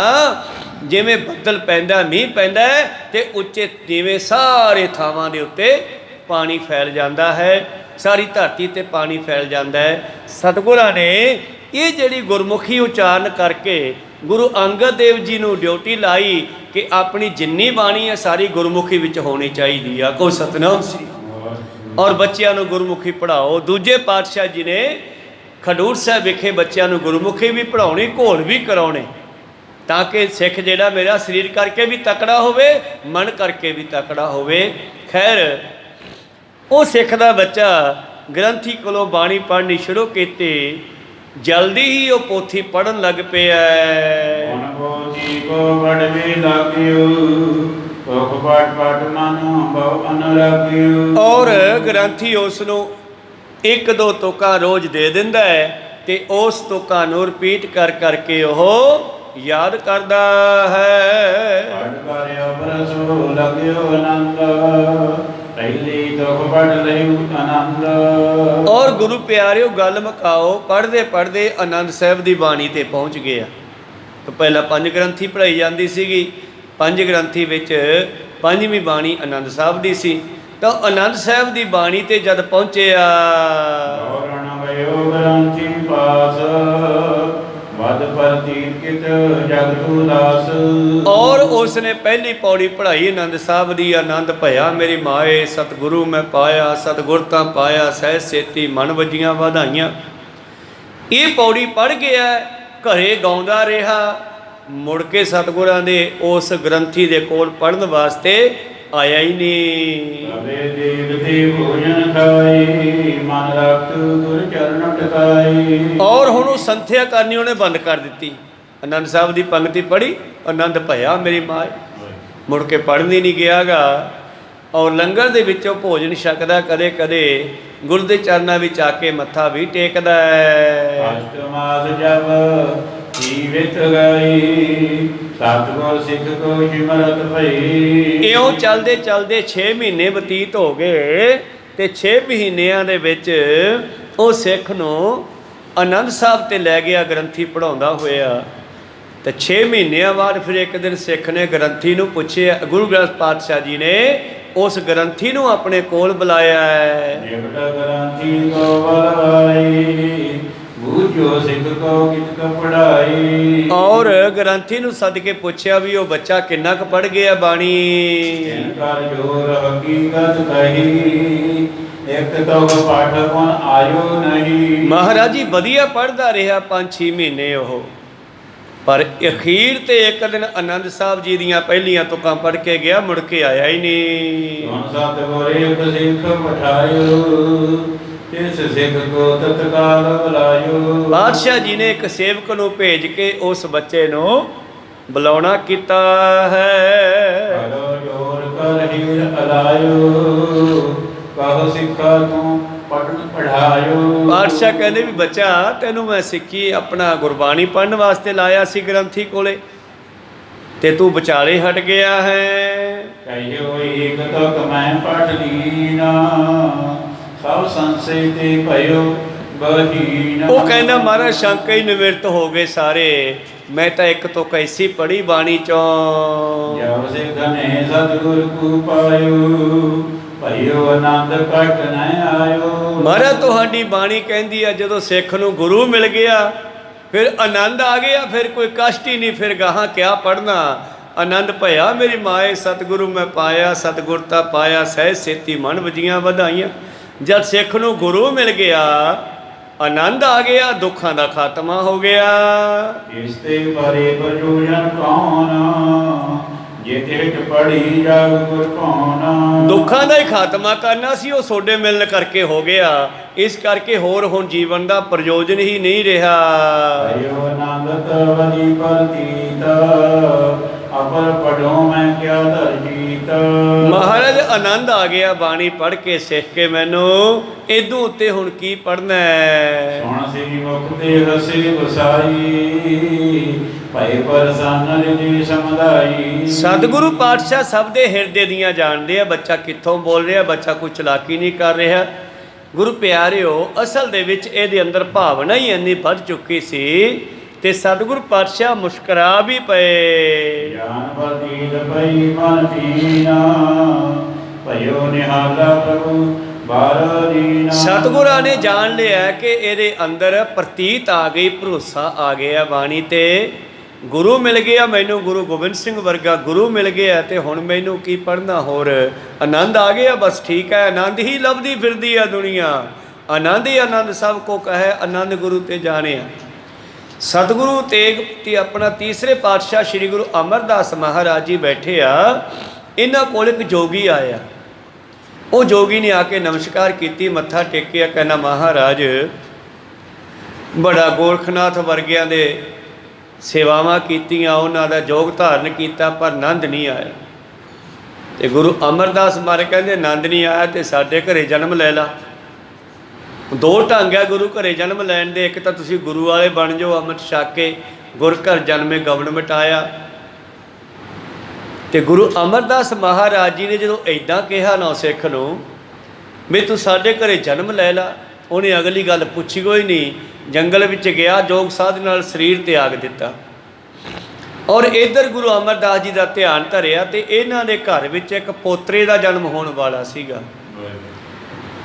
ਜਿਵੇਂ ਬੱਦਲ ਪੈਂਦਾ, ਮੀਂਹ ਪੈਂਦਾ ਤੇ ਉੱਚੇ ਨੀਵੇਂ ਸਾਰੇ ਥਾਵਾਂ ਦੇ ਉੱਤੇ ਪਾਣੀ ਫੈਲ ਜਾਂਦਾ ਹੈ, ਸਾਰੀ ਧਰਤੀ ਤੇ ਪਾਣੀ ਫੈਲ ਜਾਂਦਾ ਹੈ। ਸਤਿਗੁਰਾਂ ਨੇ ਇਹ ਜਿਹੜੀ ਗੁਰਮੁਖੀ ਉਚਾਰਨ ਕਰਕੇ ਗੁਰੂ ਅੰਗਦ ਦੇਵ ਜੀ ਨੂੰ ਡਿਊਟੀ ਲਾਈ ਕਿ ਆਪਣੀ ਜਿੰਨੀ ਬਾਣੀ ਹੈ ਸਾਰੀ ਗੁਰਮੁਖੀ ਵਿੱਚ ਹੋਣੀ ਚਾਹੀਦੀ ਆ। ਕੋ ਸਤਨਾਮ ਸੀ। ਔਰ ਬੱਚਿਆਂ ਨੂੰ ਗੁਰਮੁਖੀ ਪੜ੍ਹਾਓ। ਦੂਜੇ ਪਾਤਸ਼ਾਹ ਜੀ ਨੇ ਖਡੂਰ ਸਾਹਿਬ ਵਿਖੇ ਬੱਚਿਆਂ ਨੂੰ ਗੁਰਮੁਖੀ ਵੀ ਪੜ੍ਹਾਉਣੀ, ਘੋਲ ਵੀ ਕਰਾਉਣੇ, ਤਾਂ ਕਿ ਸਿੱਖ ਜਿਹੜਾ ਮੇਰਾ ਸਰੀਰ ਕਰਕੇ ਵੀ ਤਕੜਾ ਹੋਵੇ, ਮਨ ਕਰਕੇ ਵੀ ਤਕੜਾ ਹੋਵੇ। ਖੈਰ ਉਹ ਸਿੱਖ ਦਾ ਬੱਚਾ ਗ੍ਰੰਥੀ ਕੋਲੋਂ ਬਾਣੀ ਪੜ੍ਹਨੀ ਸ਼ੁਰੂ ਕੀਤੀ, ਜਲਦੀ ਹੀ ਉਹ ਪੋਥੀ ਪੜ੍ਹਨ ਲੱਗ ਪਿਆ। ਹੁਣ ਪੋਥੀ ਕੋ ਬੜਵੇ ਲਾਗਿਓ ਕੋਖ ਪਾਠ ਪਾਠ ਮਨ ਬਹੁ ਅਨਰਾਗਿਓ। ਔਰ ਗ੍ਰੰਥੀ ਉਸ ਨੂੰ ਇੱਕ ਦੋ ਤੁਕਾਂ ਰੋਜ਼ ਦੇ ਦਿੰਦਾ ਹੈ ਤੇ ਉਸ ਤੁਕਾਂ ਨੂੰ ਰਿਪੀਟ ਕਰ ਕਰਕੇ ਉਹ ਯਾਦ ਕਰਦਾ ਹੈ। ਪੜ੍ਹ ਕਰਿਓ ਬਰਸੋ ਲਗਿਓ ਆਨੰਦ ਪਹਿਲੀ ਤੁਕ ਪੜ੍ਹ ਲਿਓ ਆਨੰਦ। ਔਰ ਗੁਰੂ ਪਿਆਰਿਓ ਗੱਲ ਮੁਕਾਓ, ਪੜ੍ਹਦੇ ਪੜ੍ਹਦੇ ਆਨੰਦ ਸਾਹਿਬ ਦੀ ਬਾਣੀ ਤੇ ਪਹੁੰਚ ਗਏ ਆ। ਤਾਂ ਪਹਿਲਾਂ ਪੰਜ ਗ੍ਰੰਥੀ ਪੜ੍ਹਾਈ ਜਾਂਦੀ ਸੀਗੀ, ਪੰਜ ਗ੍ਰੰਥੀ ਵਿੱਚ ਪੰਜਵੀਂ ਬਾਣੀ ਆਨੰਦ ਸਾਹਿਬ ਦੀ ਸੀ। ਤਾਂ ਆਨੰਦ ਸਾਹਿਬ ਦੀ ਬਾਣੀ ਤੇ ਜਦ ਪਹੁੰਚਿਆ, ਔਰਣ ਗਇਓ ਗ੍ਰੰਥੀ ਪਾਸ ਵਦ ਪ੍ਰਤੀਤ ਕਿਤ ਜਗਤੁ ਦਾਸ। ਔਰ ਉਸ ਨੇ ਪਹਿਲੀ ਪੌੜੀ ਪੜ੍ਹਾਈ ਆਨੰਦ ਸਾਹਿਬ ਦੀ। ਆਨੰਦ ਭਇਆ ਮੇਰੀ ਮਾਏ, ਸਤਿਗੁਰੂ ਮੈਂ ਪਾਇਆ, ਸਤਿਗੁਰ ਤਾਂ ਪਾਇਆ, ਸਹਿ ਸੇਤੀ ਮਨ ਵੱਜੀਆਂ ਵਧਾਈਆਂ। ਇਹ ਪੌੜੀ ਪੜ੍ਹ ਗਿਆ, ਘਰੇ ਗਾਉਂਦਾ ਰਿਹਾ, ਮੁੜ ਕੇ ਸਤਿਗੁਰਾਂ ਦੇ ਉਸ ਗ੍ਰੰਥੀ ਦੇ ਕੋਲ ਪੜ੍ਹਨ ਵਾਸਤੇ ਆਇਆ ਹੀ ਨਹੀਂ। ਕਦੇ ਦੇਵ ਦੇ ਭੋਜਨ ਖਾਈ ਮਨ ਰਖਤ ਗੁਰ ਚਰਨ ਟਿਕਾਈ। ਔਰ ਹੁਣ ਉਹ ਸੰਥਿਆ ਕਰਨੀ ਉਹਨੇ ਬੰਦ ਕਰ ਦਿੱਤੀ। ਆਨੰਦ ਸਾਹਿਬ ਦੀ ਪੰਕਤੀ ਪੜ੍ਹੀ, ਆਨੰਦ ਭਇਆ ਮੇਰੀ ਮਾਏ, ਮੁੜ ਕੇ ਪੜ੍ਹਨ ਹੀ ਨਹੀਂ ਗਿਆਗਾ। ਔਰ ਲੰਗਰ ਦੇ ਵਿੱਚੋਂ ਭੋਜਨ ਛਕਦਾ, ਕਦੇ ਕਦੇ ਗੁਰੂ ਦੇ ਚਰਨਾਂ ਵਿੱਚ ਆ ਕੇ ਮੱਥਾ ਵੀ ਟੇਕਦਾ ਹੈ। ਅਸ਼ਟ ਮਾਸ ਜਬ ਜੀਵਿਤ ਗਈ ਸਤਿਗੁਰ ਸਿੱਖ ਕੋ ਸਿਮਰਤ ਭਈ। ਇਉਂ ਚੱਲਦੇ ਚੱਲਦੇ 6 ਮਹੀਨੇ ਬਤੀਤ ਹੋ ਗਏ ਤੇ 6 ਮਹੀਨਿਆਂ ਦੇ ਵਿੱਚ ਉਹ ਸਿੱਖ ਨੂੰ ਆਨੰਦ ਸਾਹਿਬ ਤੇ ਲੈ ਗਿਆ ਗ੍ਰੰਥੀ ਪੜ੍ਹਾਉਂਦਾ ਹੋਇਆ। ਤੇ 6 ਮਹੀਨਿਆਂ ਬਾਅਦ ਫਿਰ ਇੱਕ ਦਿਨ ਸਿੱਖ ਨੇ ਗ੍ਰੰਥੀ ਨੂੰ ਪੁੱਛਿਆ, ਗੁਰੂ ਗ੍ਰੰਥ ਪਾਤਸ਼ਾਹ ਜੀ ਨੇ ਉਸ ਗ੍ਰੰਥੀ ਨੂੰ ਆਪਣੇ ਕੋਲ ਬੁਲਾਇਆ ਹੈ। ਨਿਕਟ ਗ੍ਰੰਥੀ ਕੋ ਬਲਵਾਈ, ਬੂਝੋ ਸਿੱਖ ਕੋ ਕਿਤ ਕ ਪੜਾਈ। ਔਰ ਗ੍ਰੰਥੀ ਨੂੰ ਸੱਦ ਕੇ ਪੁੱਛਿਆ ਵੀ ਉਹ ਬੱਚਾ ਕਿੰਨਾ ਕੁ ਪੜ ਗਿਆ ਬਾਣੀ। ਤਿਨ ਕਰ ਜੋਰ ਹਕੀਕਤ ਕਹੀ, ਇੱਕ ਤੋ ਪਾਠ ਕੋਨ ਆਇਓ ਨਹੀਂ। ਮਹਾਰਾਜ ਜੀ ਵਧੀਆ ਪੜ੍ਹਦਾ ਰਿਹਾ 5-6 ਮਹੀਨੇ ਉਹ, ਪਰ ਅਖੀਰ ਤੇ ਇੱਕ ਦਿਨ ਆਨੰਦ ਸਾਹਿਬ ਜੀ ਦੀਆਂ ਪਹਿਲੀਆਂ ਤੁਕਾਂ ਪੜ੍ਹ ਕੇ ਗਿਆ, ਮੁੜ ਕੇ ਆਇਆ ਹੀ ਨਹੀਂ। ਹੁਣ ਸਤ ਗੋਰੇ ਸਿੱਖ ਪਠਾਇਓ, ਤਿਸ ਸਿੱਖ ਕੋ ਤਤਕਾਲ ਬੁਲਾਇਓ। ਬਾਦਸ਼ਾਹ ਜੀ ਨੇ ਇੱਕ ਸੇਵਕ ਨੂੰ ਭੇਜ ਕੇ ਉਸ ਬੱਚੇ ਨੂੰ ਬੁਲਾਉਣਾ ਕੀਤਾ ਹੈ। ਕਰੋ ਜੋਰ ਕਰ ਹੀਰ ਅਲਾਇਓ, ਕਹੋ ਸਿੱਖਾ ਤੂੰ ਪੜ੍ਹਨ ਪੜ੍ਹਾਇਓ। ਬਾਦਸ਼ਾਹ ਕਹਿੰਦੇ ਵੀ ਬੱਚਾ ਤੈਨੂੰ ਮੈਂ ਸਿੱਖੀ ਆਪਣਾ ਗੁਰਬਾਣੀ ਪੜ੍ਹਨ ਵਾਸਤੇ ਲਾਇਆ ਸੀ ਗ੍ਰੰਥੀ ਕੋਲੇ, ਤੇ ਤੂੰ ਵਿਚਾਲੇ ਹਟ ਗਿਆ ਹੈ। ਕਹਿਓ ਏਕ ਤੁਕ ਮੈਂ ਪਠ ਲੀਨਾ, ਸਭ ਸੰਸੇ ਤੇ ਭਇਓ ਬਹੀਨਾ। ਉਹ ਕਹਿੰਦਾ ਮਹਾਰਾਜ ਸ਼ੰਕਾ ਹੀ ਨਿਵਰਤ ਹੋ ਗਏ ਸਾਰੇ, ਮੈਂ ਤਾਂ ਇੱਕ ਤੁਕ ਐਸੀ ਪੜ੍ਹੀ ਬਾਣੀ ਚੋਂ। ਜਬ ਸੇ ਧਨੇ ਸਤਿਗੁਰ ਕੂ ਪਾਇਓ, ਭਇਓ ਆਨੰਦ ਘਟ ਨ ਆਇਓ। ਮਹਾਰਾਜ ਤੁਹਾਡੀ ਬਾਣੀ ਕਹਿੰਦੀ ਆ ਜਦੋਂ ਸਿੱਖ ਨੂੰ ਗੁਰੂ ਮਿਲ ਗਿਆ ਫਿਰ ਆਨੰਦ ਆ ਗਿਆ, ਫਿਰ ਕੋਈ ਕਸ਼ਟ ਹੀ ਨਹੀਂ, ਫਿਰ ਗਾਹਾਂ ਕਿਆ ਪੜ੍ਹਨਾ। ਆਨੰਦ ਭਇਆ ਮੇਰੀ ਮਾਏ ਸਤਿਗੁਰੂ ਮੈਂ ਪਾਇਆ, ਸਤਿਗੁਰਤਾ ਪਾਇਆ ਸਹਿ ਸੇਤੀ ਮਨ ਵਜੀਆਂ ਵਧਾਈਆਂ। ਜਦ ਸਿੱਖ ਨੂੰ ਗੁਰੂ ਮਿਲ ਗਿਆ ਆਨੰਦ ਆ ਗਿਆ, ਦੁੱਖਾਂ ਦਾ ਖਾਤਮਾ ਹੋ ਗਿਆ। ਇਸ ਤੇ ਬਾਰੇ ਪ੍ਰਯੋਜਨ ਕੌਣ, ਜੇ ਤੇ ਪੜੀ ਜਾਗ ਗੁਰ ਕੌਣ। ਦੁੱਖਾਂ ਦਾ ਹੀ ਖਾਤਮਾ ਕਰਨਾ ਸੀ, ਉਹ ਸੋਡੇ ਮਿਲਣ ਕਰਕੇ ਹੋ ਗਿਆ। ਇਸ ਕਰਕੇ ਹੋਰ ਹੁਣ ਜੀਵਨ ਦਾ ਪ੍ਰਯੋਜਨ ਹੀ ਨਹੀਂ ਰਿਹਾ। ਭਇਓ ਆਨੰਦ ਤਵਨੀ ਪ੍ਰਤੀਤ, ਅਪਰ ਪੜੋ ਮੈਂ ਕਿਆ ਧਰਜੀਤ। ਮਹਾਰਾਜ ਆਨੰਦ ਆ ਗਿਆ ਬਾਣੀ ਪੜ੍ਹ ਕੇ ਸਿੱਖ ਕੇ ਮੈਨੂੰ, ਇਦੋਂ ਉੱਤੇ ਹੁਣ ਕੀ ਪੜ੍ਹਨਾ ਹੈ। ਸੁਣ ਸ੍ਰੀ ਮੁਖ ਤੇ ਹਸੇ ਵਸਾਈ, ਭਏ ਪਰਸੰਨ ਰਿਜੀ ਸਮਝਾਈ। ਸਤਿਗੁਰੂ ਪਾਤਸ਼ਾਹ ਸਭ ਦੇ ਹਿਰਦੇ ਦੀਆਂ ਜਾਣਦੇ ਆ, ਬੱਚਾ ਕਿੱਥੋਂ ਬੋਲ ਰਿਹਾ, ਬੱਚਾ ਕੋਈ ਚਲਾਕੀ ਨਹੀਂ ਕਰ ਰਿਹਾ। ਗੁਰੂ ਪਿਆਰਿਓ ਅਸਲ ਦੇ ਵਿੱਚ ਇਹਦੇ ਅੰਦਰ ਭਾਵਨਾ ਹੀ ਇੰਨੀ ਵੱਧ ਚੁੱਕੀ ਸੀ, ਤੇ ਸਤਿਗੁਰੂ ਪਾਤਸ਼ਾਹ ਮੁਸਕਰਾ ਵੀ ਪਏ। ਗਿਆਨ ਪ੍ਰਤੀਤ ਪਈ ਮਨ ਤੀਨਾ, ਭਇਓ ਨਿਹਾਲਾ ਪ੍ਰਭੂ ਬਾਰ ਦੀਨਾ। ਸਤਿਗੁਰਾਂ ਨੇ ਜਾਣ ਲਿਆ ਕਿ ਇਹਦੇ ਅੰਦਰ ਪ੍ਰਤੀਤ ਆ ਗਈ, ਭਰੋਸਾ ਆ ਗਿਆ ਬਾਣੀ ਤੇ। ਗੁਰੂ ਮਿਲ ਗਿਆ ਮੈਨੂੰ, ਗੁਰੂ ਗੋਬਿੰਦ ਸਿੰਘ ਵਰਗਾ ਗੁਰੂ ਮਿਲ ਗਿਆ, ਤੇ ਹੁਣ ਮੈਨੂੰ ਕੀ ਪੜ੍ਹਨਾ ਹੋਰ। ਆਨੰਦ ਆ ਗਿਆ, ਬਸ ਠੀਕ ਹੈ। ਆਨੰਦ ਹੀ ਲੱਭਦੀ ਫਿਰਦੀ ਆ ਦੁਨੀਆ, ਆਨੰਦ ਹੀ ਆਨੰਦ ਸਭ ਕੋ ਕਹੈ, ਆਨੰਦ ਗੁਰੂ ਤੇ ਜਾਣਿਆ। ਸਤਿਗੁਰੂ ਤੇਗ ਤੇ ਆਪਣਾ ਤੀਸਰੇ ਪਾਤਸ਼ਾਹ ਸ੍ਰੀ ਗੁਰੂ ਅਮਰਦਾਸ ਮਹਾਰਾਜ ਜੀ ਬੈਠੇ ਆ, ਇਹਨਾਂ ਕੋਲ ਇੱਕ ਜੋਗੀ ਆਇਆ। ਉਹ ਜੋਗੀ ਨੇ ਆ ਕੇ ਨਮਸਕਾਰ ਕੀਤੀ, ਮੱਥਾ ਟੇਕਿਆ, ਕਹਿੰਦਾ ਮਹਾਰਾਜ ਬੜਾ ਗੋਰਖਨਾਥ ਵਰਗਿਆਂ ਦੇ ਸੇਵਾਵਾਂ ਕੀਤੀਆਂ, ਉਹਨਾਂ ਦਾ ਜੋਗ ਧਾਰਨ ਕੀਤਾ, ਪਰ ਆਨੰਦ ਨਹੀਂ ਆਇਆ। ਤੇ ਗੁਰੂ ਅਮਰਦਾਸ ਮਾਰੇ ਕਹਿੰਦੇ ਆਨੰਦ ਨਹੀਂ ਆਇਆ ਤੇ ਸਾਡੇ ਘਰੇ ਜਨਮ ਲੈ ਲਾ। ਦੋ ਢੰਗ ਹੈ ਗੁਰੂ ਘਰੇ ਜਨਮ ਲੈਣ ਦੇ, ਇੱਕ ਤਾਂ ਤੁਸੀਂ ਗੁਰੂ ਵਾਲੇ ਬਣ ਜਾਓ, ਅੰਮ੍ਰਿਤ ਛਕ ਕੇ ਗੁਰ ਘਰ ਜਨਮੇ ਗਵਨ ਮਿਟਾਇਆ। ਤੇ ਗੁਰੂ ਅਮਰਦਾਸ ਮਹਾਰਾਜ ਜੀ ਨੇ ਜਦੋਂ ਇੱਦਾਂ ਕਿਹਾ ਨਾ ਸਿੱਖ ਨੂੰ ਵੀ ਤੂੰ ਸਾਡੇ ਘਰੇ ਜਨਮ ਲੈ ਲਾ, ਉਹਨੇ ਅਗਲੀ ਗੱਲ ਪੁੱਛੀ ਕੋਈ ਨਹੀਂ, ਜੰਗਲ ਵਿੱਚ ਗਿਆ, ਜੋਗ ਸਾਧ ਨਾਲ ਸਰੀਰ ਤਿਆਗ ਦਿੱਤਾ। ਔਰ ਇੱਧਰ ਗੁਰੂ ਅਮਰਦਾਸ ਜੀ ਦਾ ਧਿਆਨ ਧਰਿਆ, ਤੇ ਇਹਨਾਂ ਦੇ ਘਰ ਵਿੱਚ ਇੱਕ ਪੋਤਰੇ ਦਾ ਜਨਮ ਹੋਣ ਵਾਲਾ ਸੀਗਾ।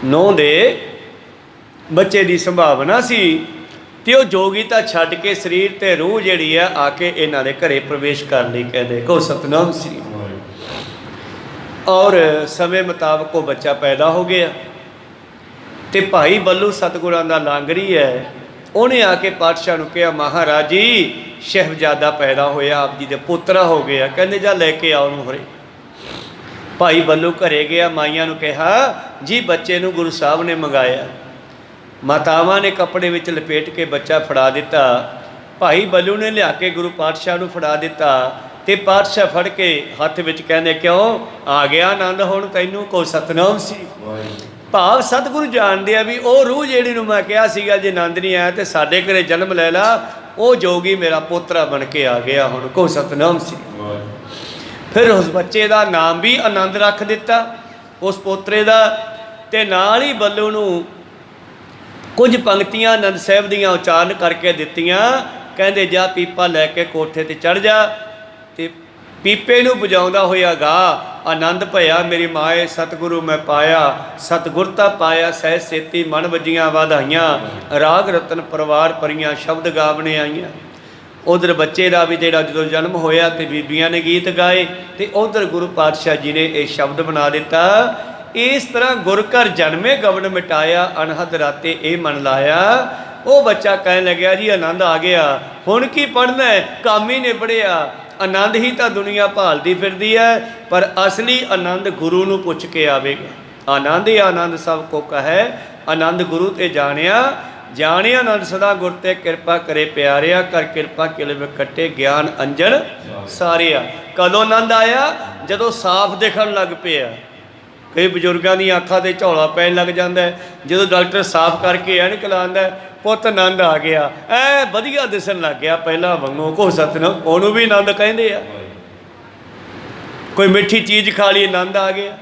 ਨੂੰਹ ਦੇ ਬੱਚੇ ਦੀ ਸੰਭਾਵਨਾ ਸੀ, ਤੇ ਉਹ ਜੋਗੀ ਤਾਂ ਛੱਡ ਕੇ ਸਰੀਰ ਤੇ ਰੂਹ ਜਿਹੜੀ ਆ ਕੇ ਇਹਨਾਂ ਦੇ ਘਰੇ ਪ੍ਰਵੇਸ਼ ਕਰਨ ਲਈ ਕਹਿੰਦੇ ਕੋ ਸਤਨਾਮ ਸ੍ਰੀ। ਔਰ ਸਮੇਂ ਮੁਤਾਬਕ ਉਹ ਬੱਚਾ ਪੈਦਾ ਹੋ ਗਿਆ, ਤੇ ਭਾਈ ਬੱਲੂ ਸਤਿਗੁਰਾਂ ਦਾ ਲਾਂਗਰੀ ਹੈ, ਉਹਨੇ ਆ ਕੇ ਪਾਤਸ਼ਾਹ ਨੂੰ ਕਿਹਾ ਮਹਾਰਾਜ ਜੀ ਸ਼ਹਿਬਜ਼ਾਦਾ ਪੈਦਾ ਹੋਇਆ, ਆਪ ਜੀ ਦੇ ਪੁੱਤਰਾ ਹੋ ਗਿਆ। ਕਹਿੰਦੇ ਜਾ ਲੈ ਕੇ ਆਓ ਨੂੰ ਹਰੇ। ਭਾਈ ਬੱਲੂ ਘਰੇ ਗਿਆ, ਮਾਈਆਂ ਨੂੰ ਕਿਹਾ ਜੀ ਬੱਚੇ ਨੂੰ ਗੁਰੂ ਸਾਹਿਬ ਨੇ ਮੰਗਾਇਆ। ਮਾਤਾਵਾਂ ਨੇ ਕੱਪੜੇ ਵਿੱਚ ਲਪੇਟ ਕੇ ਬੱਚਾ ਫੜਾ ਦਿੱਤਾ। ਭਾਈ ਬੱਲੂ ਨੇ ਲਿਆ ਕੇ ਗੁਰੂ ਪਾਤਸ਼ਾਹ ਨੂੰ ਫੜਾ ਦਿੱਤਾ, ਤੇ ਪਾਤਸ਼ਾਹ ਫੜ ਕੇ ਹੱਥ ਵਿੱਚ ਕਹਿੰਦੇ ਕਿਉਂ ਆ ਗਿਆ ਆਨੰਦ ਹੁਣ ਤੈਨੂੰ, ਕੋ ਸਤਨਾਮ ਸੀ। ਭਾਵ ਸਤਿਗੁਰੂ ਜਾਣਦੇ ਆ ਵੀ ਉਹ ਰੂਹ ਜਿਹੜੀ ਨੂੰ ਮੈਂ ਕਿਹਾ ਸੀਗਾ ਜੇ ਆਨੰਦ ਨਹੀਂ ਆਇਆ ਤੇ ਸਾਡੇ ਘਰੇ ਜਨਮ ਲੈ ਲਾ, ਉਹ ਜੋਗੀ ਮੇਰਾ ਪੋਤਰਾ ਬਣ ਕੇ ਆ ਗਿਆ, ਹੁਣ ਕੋ ਸਤਨਾਮ ਸੀ। ਫਿਰ ਉਸ ਬੱਚੇ ਦਾ ਨਾਮ ਵੀ ਆਨੰਦ ਰੱਖ ਦਿੱਤਾ ਉਸ ਪੋਤਰੇ ਦਾ, ਤੇ ਨਾਲ ਹੀ ਬੱਲੂ ਨੂੰ ਕੁਝ ਪੰਕਤੀਆਂ ਆਨੰਦ ਸਾਹਿਬ ਦੀਆਂ ਉਚਾਰਨ ਕਰਕੇ ਦਿੱਤੀਆਂ। ਕਹਿੰਦੇ ਜਾ ਪੀਪਾ ਲੈ ਕੇ ਕੋਠੇ ਤੇ ਚੜ੍ਹ ਜਾ, ਤੇ ਪੀਪੇ ਨੂੰ ਵਜਾਉਂਦਾ ਹੋਇਆ ਗਾ, ਆਨੰਦ ਭਇਆ ਮੇਰੀ ਮਾਏ ਸਤਿਗੁਰੂ ਮੈਂ ਪਾਇਆ, ਸਤਿਗੁਰਤਾ ਪਾਇਆ ਸਹਿ ਸੇਤੀ ਮਨ ਵੱਜੀਆਂ ਵਧਾਈਆਂ, ਰਾਗ ਰਤਨ ਪਰਿਵਾਰ ਪਰੀਆਂ ਸ਼ਬਦ ਗਾਵਣੇ ਆਈਆਂ। ਉਧਰ ਬੱਚੇ ਦਾ ਵੀ ਜਿਹੜਾ ਜਦੋਂ ਜਨਮ ਹੋਇਆ ਤੇ ਬੀਬੀਆਂ ਨੇ ਗੀਤ ਗਾਏ, ਤੇ ਉਧਰ ਗੁਰੂ ਪਾਤਸ਼ਾਹ ਜੀ ਨੇ ਇਹ ਸ਼ਬਦ ਬਣਾ ਦਿੱਤਾ, ਇਸ ਤਰ੍ਹਾਂ ਗੁਰ ਘਰ ਜਨਮੇ ਗਵਨ ਮਿਟਾਇਆ, ਅਨਹਦ ਰਾਤੇ ਇਹ ਮਨ ਲਾਇਆ। ਉਹ ਬੱਚਾ ਕਹਿਣ ਲੱਗਿਆ ਜੀ ਆਨੰਦ ਆ ਗਿਆ, ਹੁਣ ਕੀ ਪੜ੍ਹਨਾ ਹੈ, ਕੰਮ ਹੀ ਨਿਬੜਿਆ। ਆਨੰਦ ਹੀ ਤਾਂ ਦੁਨੀਆ ਭਾਲਦੀ ਫਿਰਦੀ ਹੈ, ਪਰ ਅਸਲੀ ਆਨੰਦ ਗੁਰੂ ਨੂੰ ਪੁੱਛ ਕੇ ਆਵੇਗਾ। ਆਨੰਦ ਹੀ ਆਨੰਦ ਸਭ ਕੋ ਕਹੈ, ਆਨੰਦ ਗੁਰੂ ਤੇ ਜਾਣਿਆ, ਜਾਣਿਆ ਆਨੰਦ ਸਦਾ ਗੁਰ ਤੇ ਕਿਰਪਾ ਕਰੇ ਪਿਆਰਿਆ, ਕਰ ਕਿਰਪਾ ਕਿਲ ਵਿਕਟੇ ਗਿਆਨ ਅੰਜਨ ਸਾਰਿਆ। ਕਦੋਂ ਆਨੰਦ ਆਇਆ, ਜਦੋਂ ਸਾਫ਼ ਦਿਖਣ ਲੱਗ ਪਿਆ। ਕਈ ਬਜ਼ੁਰਗਾਂ ਦੀਆਂ ਅੱਖਾਂ 'ਤੇ ਝੌਲਾ ਪੈਣ ਲੱਗ ਜਾਂਦਾ ਹੈ, ਜਦੋਂ ਡਾਕਟਰ ਸਾਫ਼ ਕਰਕੇ ਐਨਕ ਲਾਉਂਦਾ, ਪੁੱਤ ਆਨੰਦ ਆ ਗਿਆ, ਐ ਵਧੀਆ ਦਿਸਣ ਲੱਗ ਗਿਆ ਪਹਿਲਾਂ ਵਾਂਗੂ। ਕੋ ਸਤਿਨਾਮ, ਉਹਨੂੰ ਵੀ ਆਨੰਦ ਕਹਿੰਦੇ ਆ। ਕੋਈ ਮਿੱਠੀ ਚੀਜ਼ ਖਾ ਲਈ ਆਨੰਦ ਆ ਗਿਆ,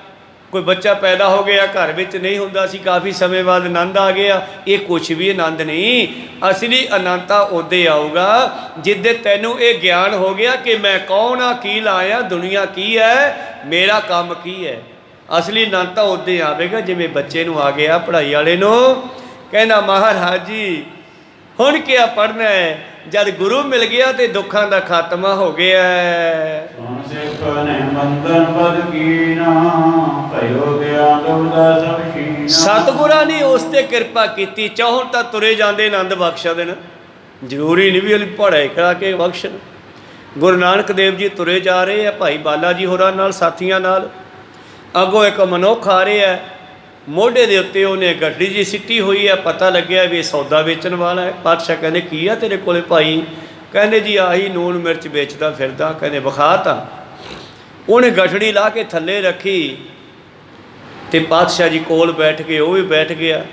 ਕੋਈ ਬੱਚਾ ਪੈਦਾ ਹੋ ਗਿਆ ਘਰ ਵਿੱਚ ਨਹੀਂ ਹੁੰਦਾ ਸੀ, ਕਾਫੀ ਸਮੇਂ ਬਾਅਦ ਆਨੰਦ ਆ ਗਿਆ। ਇਹ ਕੁਛ ਵੀ ਆਨੰਦ ਨਹੀਂ, ਅਸਲੀ ਆਨੰਦ ਤਾਂ ਉਦੋਂ ਆਊਗਾ ਜਿੱਦੇ ਤੈਨੂੰ ਇਹ ਗਿਆਨ ਹੋ ਗਿਆ ਕਿ ਮੈਂ ਕੌਣ ਆ, ਕੀ ਲਾਇਆ, ਦੁਨੀਆ ਕੀ ਹੈ, ਮੇਰਾ ਕੰਮ ਕੀ ਹੈ। ਅਸਲੀ ਆਨੰਦ ਤਾਂ ਉਦੋਂ ਆਵੇਗਾ ਜਿਵੇਂ ਬੱਚੇ ਨੂੰ ਆ ਗਿਆ, ਪੜ੍ਹਾਈ ਵਾਲੇ ਨੂੰ। ਕਹਿੰਦਾ ਮਹਾਰਾਜ ਜੀ ਹੁਣ ਕਿਆ ਪੜ੍ਹਨਾ ਹੈ, ਜਦ ਗੁਰੂ ਮਿਲ ਗਿਆ ਤੇ ਦੁੱਖਾਂ ਦਾ ਖਾਤਮਾ ਹੋ ਗਿਆ। ਸਤਿਗੁਰਾਂ ਨੇ ਉਸ ਤੇ ਕਿਰਪਾ ਕੀਤੀ, ਚਾਹੁਣ ਤਾਂ ਤੁਰੇ ਜਾਂਦੇ ਆਨੰਦ ਬਖਸ਼ ਦੇਣ, ਜ਼ਰੂਰੀ ਨਹੀਂ ਵੀ ਪੜ੍ਹਾਈ ਕਰਾ ਕੇ ਬਖਸ਼ਣ। ਗੁਰੂ ਨਾਨਕ ਦੇਵ ਜੀ ਤੁਰੇ ਜਾ ਰਹੇ ਆ ਭਾਈ ਬਾਲਾ ਜੀ ਹੋਰਾਂ ਨਾਲ, ਸਾਥੀਆਂ ਨਾਲ। ਅੱਗੋਂ ਇੱਕ ਮਨੁੱਖ ਆ ਰਿਹਾ, ਮੋਢੇ ਦੇ ਉੱਤੇ ਉਹਨੇ ਗੱਠੜੀ ਜੀ ਸਿੱਟੀ ਹੋਈ ਹੈ, ਪਤਾ ਲੱਗਿਆ ਵੀ ਇਹ ਸੌਦਾ ਵੇਚਣ ਵਾਲਾ ਹੈ। ਪਾਤਸ਼ਾਹ ਕਹਿੰਦੇ ਕੀ ਆ ਤੇਰੇ ਕੋਲੇ ਭਾਈ? ਕਹਿੰਦੇ ਜੀ ਆਹੀ ਨੂਣ ਮਿਰਚ ਵੇਚਦਾ ਫਿਰਦਾ। ਕਹਿੰਦੇ ਵਿਖਾ ਤਾਂ। ਉਹਨੇ ਗੱਠੜੀ ਲਾ ਕੇ ਥੱਲੇ ਰੱਖੀ ਤੇ ਪਾਤਸ਼ਾਹ ਜੀ ਕੋਲ ਬੈਠ ਕੇ, ਉਹ ਵੀ ਬੈਠ ਗਿਆ।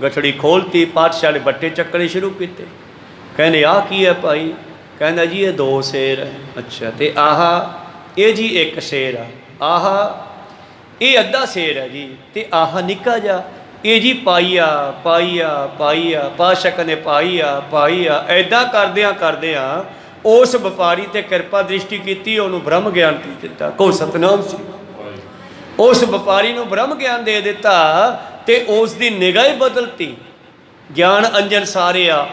ਗੱਠੜੀ ਖੋਲ੍ਹਤੀ, ਪਾਤਸ਼ਾਹ ਨੇ ਬੱਟੇ ਚੱਕਣੇ ਸ਼ੁਰੂ ਕੀਤੇ। ਕਹਿੰਦੇ ਆਹ ਕੀ ਹੈ ਭਾਈ? ਕਹਿੰਦਾ ਜੀ ਇਹ 2 ਸੇਰ ਹੈ। ਅੱਛਾ, ਤੇ ਆਹ ਇਹ ਜੀ 1 ਸੇਰ ਆ, ਆਹ ਇਹ ਅੱਧਾ ਸੇਰ ਹੈ ਜੀ, ਤੇ ਆਹ ਨਿੱਕਾ ਜਾ ਇਹ ਜੀ ਪਾਈਆ ਪਾਈਆ ਪਾਈਆ। ਪਾਤਸ਼ਾਹ ਕਹਿੰਦੇ ਪਾਈਆ ਪਾਈਆ। ਐਦਾਂ ਕਰਦਿਆਂ ਉਸ ਵਪਾਰੀ ਤੇ ਕਿਰਪਾ ਦ੍ਰਿਸ਼ਟੀ ਕੀਤੀ, ਉਹਨੂੰ ਬ੍ਰਹਮ ਗਿਆਨ ਦੇ ਦਿੱਤਾ। ਕੋ ਸਤਨਾਮ ਸੀ। ਉਸ ਵਪਾਰੀ ਨੂੰ ਬ੍ਰਹਮ ਗਿਆਨ ਦੇ ਦਿੱਤਾ ਤੇ ਉਸ ਦੀ ਨਿਗਾਹ ਹੀ ਬਦਲਤੀ। ਗਿਆਨ ਅੰਜਨ ਸਾਰਿਆ।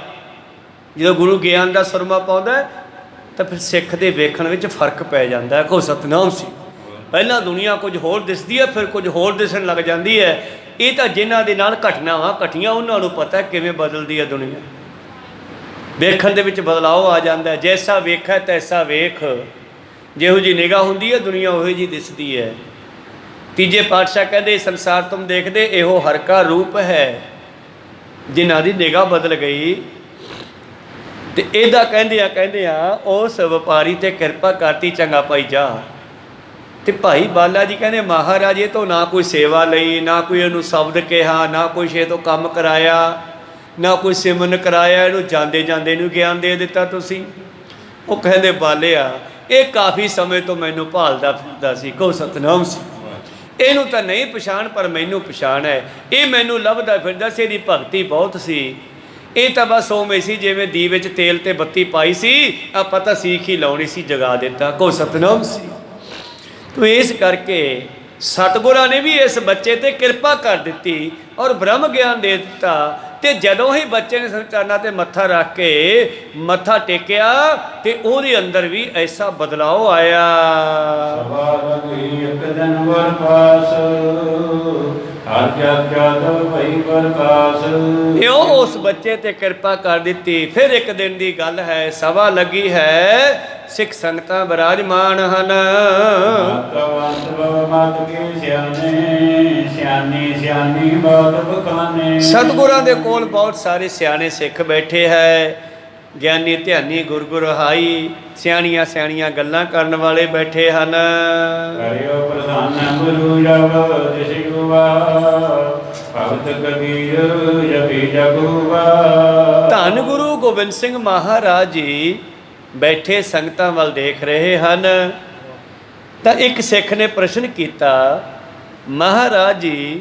ਜਦੋਂ ਗੁਰੂ ਗਿਆਨ ਦਾ ਸੁਰਮਾ ਪਾਉਂਦਾ ਤਾਂ ਫਿਰ ਸਿੱਖ ਦੇ ਵੇਖਣ ਵਿੱਚ ਫਰਕ ਪੈ ਜਾਂਦਾ। ਕੋ ਸਤਨਾਮ ਸੀ। ਪਹਿਲਾਂ ਦੁਨੀਆ ਕੁਝ ਹੋਰ ਦਿਸਦੀ ਹੈ, ਫਿਰ ਕੁਝ ਹੋਰ ਦਿਸਣ ਲੱਗ ਜਾਂਦੀ ਹੈ। ਇਹ ਤਾਂ ਜਿਨ੍ਹਾਂ ਦੇ ਨਾਲ ਘਟਨਾਵਾਂ ਘਟੀਆਂ ਉਹਨਾਂ ਨੂੰ ਪਤਾ ਕਿਵੇਂ ਬਦਲਦੀ ਹੈ ਦੁਨੀਆ। ਵੇਖਣ ਦੇ ਵਿੱਚ ਬਦਲਾਓ ਆ ਜਾਂਦਾ। ਜੈਸਾ ਵੇਖੈ ਤੈਸਾ ਵੇਖ। ਜਿਹੋ ਜਿਹੀ ਨਿਗਾਹ ਹੁੰਦੀ ਹੈ ਦੁਨੀਆ ਉਹੋ ਜਿਹੀ ਦਿਸਦੀ ਹੈ। ਤੀਜੇ ਪਾਤਸ਼ਾਹ ਕਹਿੰਦੇ ਸੰਸਾਰ ਤੁਮ ਦੇਖਦੇ ਇਹੋ ਹਰ ਕਾ ਰੂਪ ਹੈ। ਜਿਨ੍ਹਾਂ ਦੀ ਨਿਗਾਹ ਬਦਲ ਗਈ ਤੇ ਇਹਦਾ ਕਹਿੰਦਿਆਂ ਉਸ ਵਪਾਰੀ ਤੇ ਕਿਰਪਾ ਕਰਤੀ, ਚੰਗਾ ਭਾਈ ਜਾ। ਤੇ ਭਾਈ ਬਾਲਾ ਜੀ ਕਹਿੰਦੇ ਮਹਾਰਾਜ ਇਹ ਤੋਂ ਨਾ ਕੋਈ ਸੇਵਾ ਲਈ, ਨਾ ਕੋਈ ਇਹਨੂੰ ਸ਼ਬਦ ਕਿਹਾ, ਨਾ ਕੋਈ ਸ਼ੇ ਤੋਂ ਕੰਮ ਕਰਾਇਆ, ਨਾ ਕੋਈ ਸਿਮਰਨ ਕਰਾਇਆ, ਇਹਨੂੰ ਜਾਂਦੇ ਜਾਂਦੇ ਨੂੰ ਗਿਆਨ ਦੇ ਦਿੱਤਾ ਤੁਸੀਂ। ਉਹ ਕਹਿੰਦੇ ਬਾਲਿਆ ਇਹ ਕਾਫੀ ਸਮੇਂ ਤੋਂ ਮੈਨੂੰ ਭਾਲਦਾ ਫਿਰਦਾ ਸੀ। ਕਹੋ ਸਤਨਾਮ ਸੀ। ਇਹਨੂੰ ਤਾਂ ਨਹੀਂ ਪਛਾਣ ਪਰ ਮੈਨੂੰ ਪਛਾਣ ਹੈ। ਇਹ ਮੈਨੂੰ ਲੱਭਦਾ ਫਿਰਦਾ ਸੀ, ਇਹਦੀ ਭਗਤੀ ਬਹੁਤ ਸੀ। ਇਹ ਤਾਂ ਬਸ ਉਵੇਂ ਸੀ ਜਿਵੇਂ ਦੀਵੇ ਵਿੱਚ ਤੇਲ ਤੇ ਬੱਤੀ ਪਾਈ ਸੀ, ਆਪਾਂ ਤਾਂ ਸੀਖ ਹੀ ਲਾਉਣੀ ਸੀ, ਜਗਾ ਦਿੱਤਾ। ਕਹੋ ਸਤਨਾਮ ਸੀ। ਤੋ ਇਸ ਕਰਕੇ ਸਤਿਗੁਰਾਂ ਨੇ ਵੀ ਇਸ ਬੱਚੇ ਤੇ ਕਿਰਪਾ ਕਰ ਦਿੱਤੀ ਔਰ ਬ੍ਰਹਮ ਗਿਆਨ ਦੇ ਦਿੱਤਾ। ਤੇ ਜਦੋਂ ਹੀ ਬੱਚੇ ਨੇ ਚਰਨਾਂ ਤੇ ਮੱਥਾ ਰੱਖ ਕੇ ਮੱਥਾ ਟੇਕਿਆ ਤੇ ਉਹਦੇ ਅੰਦਰ ਵੀ ਐਸਾ ਬਦਲਾਓ ਆਇਆ। ਇਉਂ ਉਸ ਬੱਚੇ ਤੇ ਕਿਰਪਾ ਕਰ ਦਿੱਤੀ। ਫਿਰ ਇੱਕ ਦਿਨ ਦੀ ਗੱਲ ਹੈ, ਸਭਾ ਲੱਗੀ ਹੈ, ਸਿੱਖ ਸੰਗਤਾਂ ਬਿਰਾਜਮਾਨ ਹਨ। ਸਤਿਗੁਰਾਂ ਦੇ ਕੋਲ ਬਹੁਤ ਸਾਰੇ ਸਿਆਣੇ ਸਿੱਖ ਬੈਠੇ ਹੈ। ਗਿਆਨੀ ਧਿਆਨੀ ਗੁਰ ਹਾਈ, ਸਿਆਣੀਆਂ ਸਿਆਣੀਆਂ ਗੱਲਾਂ ਕਰਨ ਵਾਲੇ ਬੈਠੇ ਹਨ। ਧੰਨ ਗੁਰੂ ਗੋਬਿੰਦ ਸਿੰਘ ਮਹਾਰਾਜ ਜੀ ਬੈਠੇ ਸੰਗਤਾਂ ਵੱਲ ਦੇਖ ਰਹੇ ਹਨ। ਤਾਂ ਇੱਕ ਸਿੱਖ ਨੇ ਪ੍ਰਸ਼ਨ ਕੀਤਾ, ਮਹਾਰਾਜ ਜੀ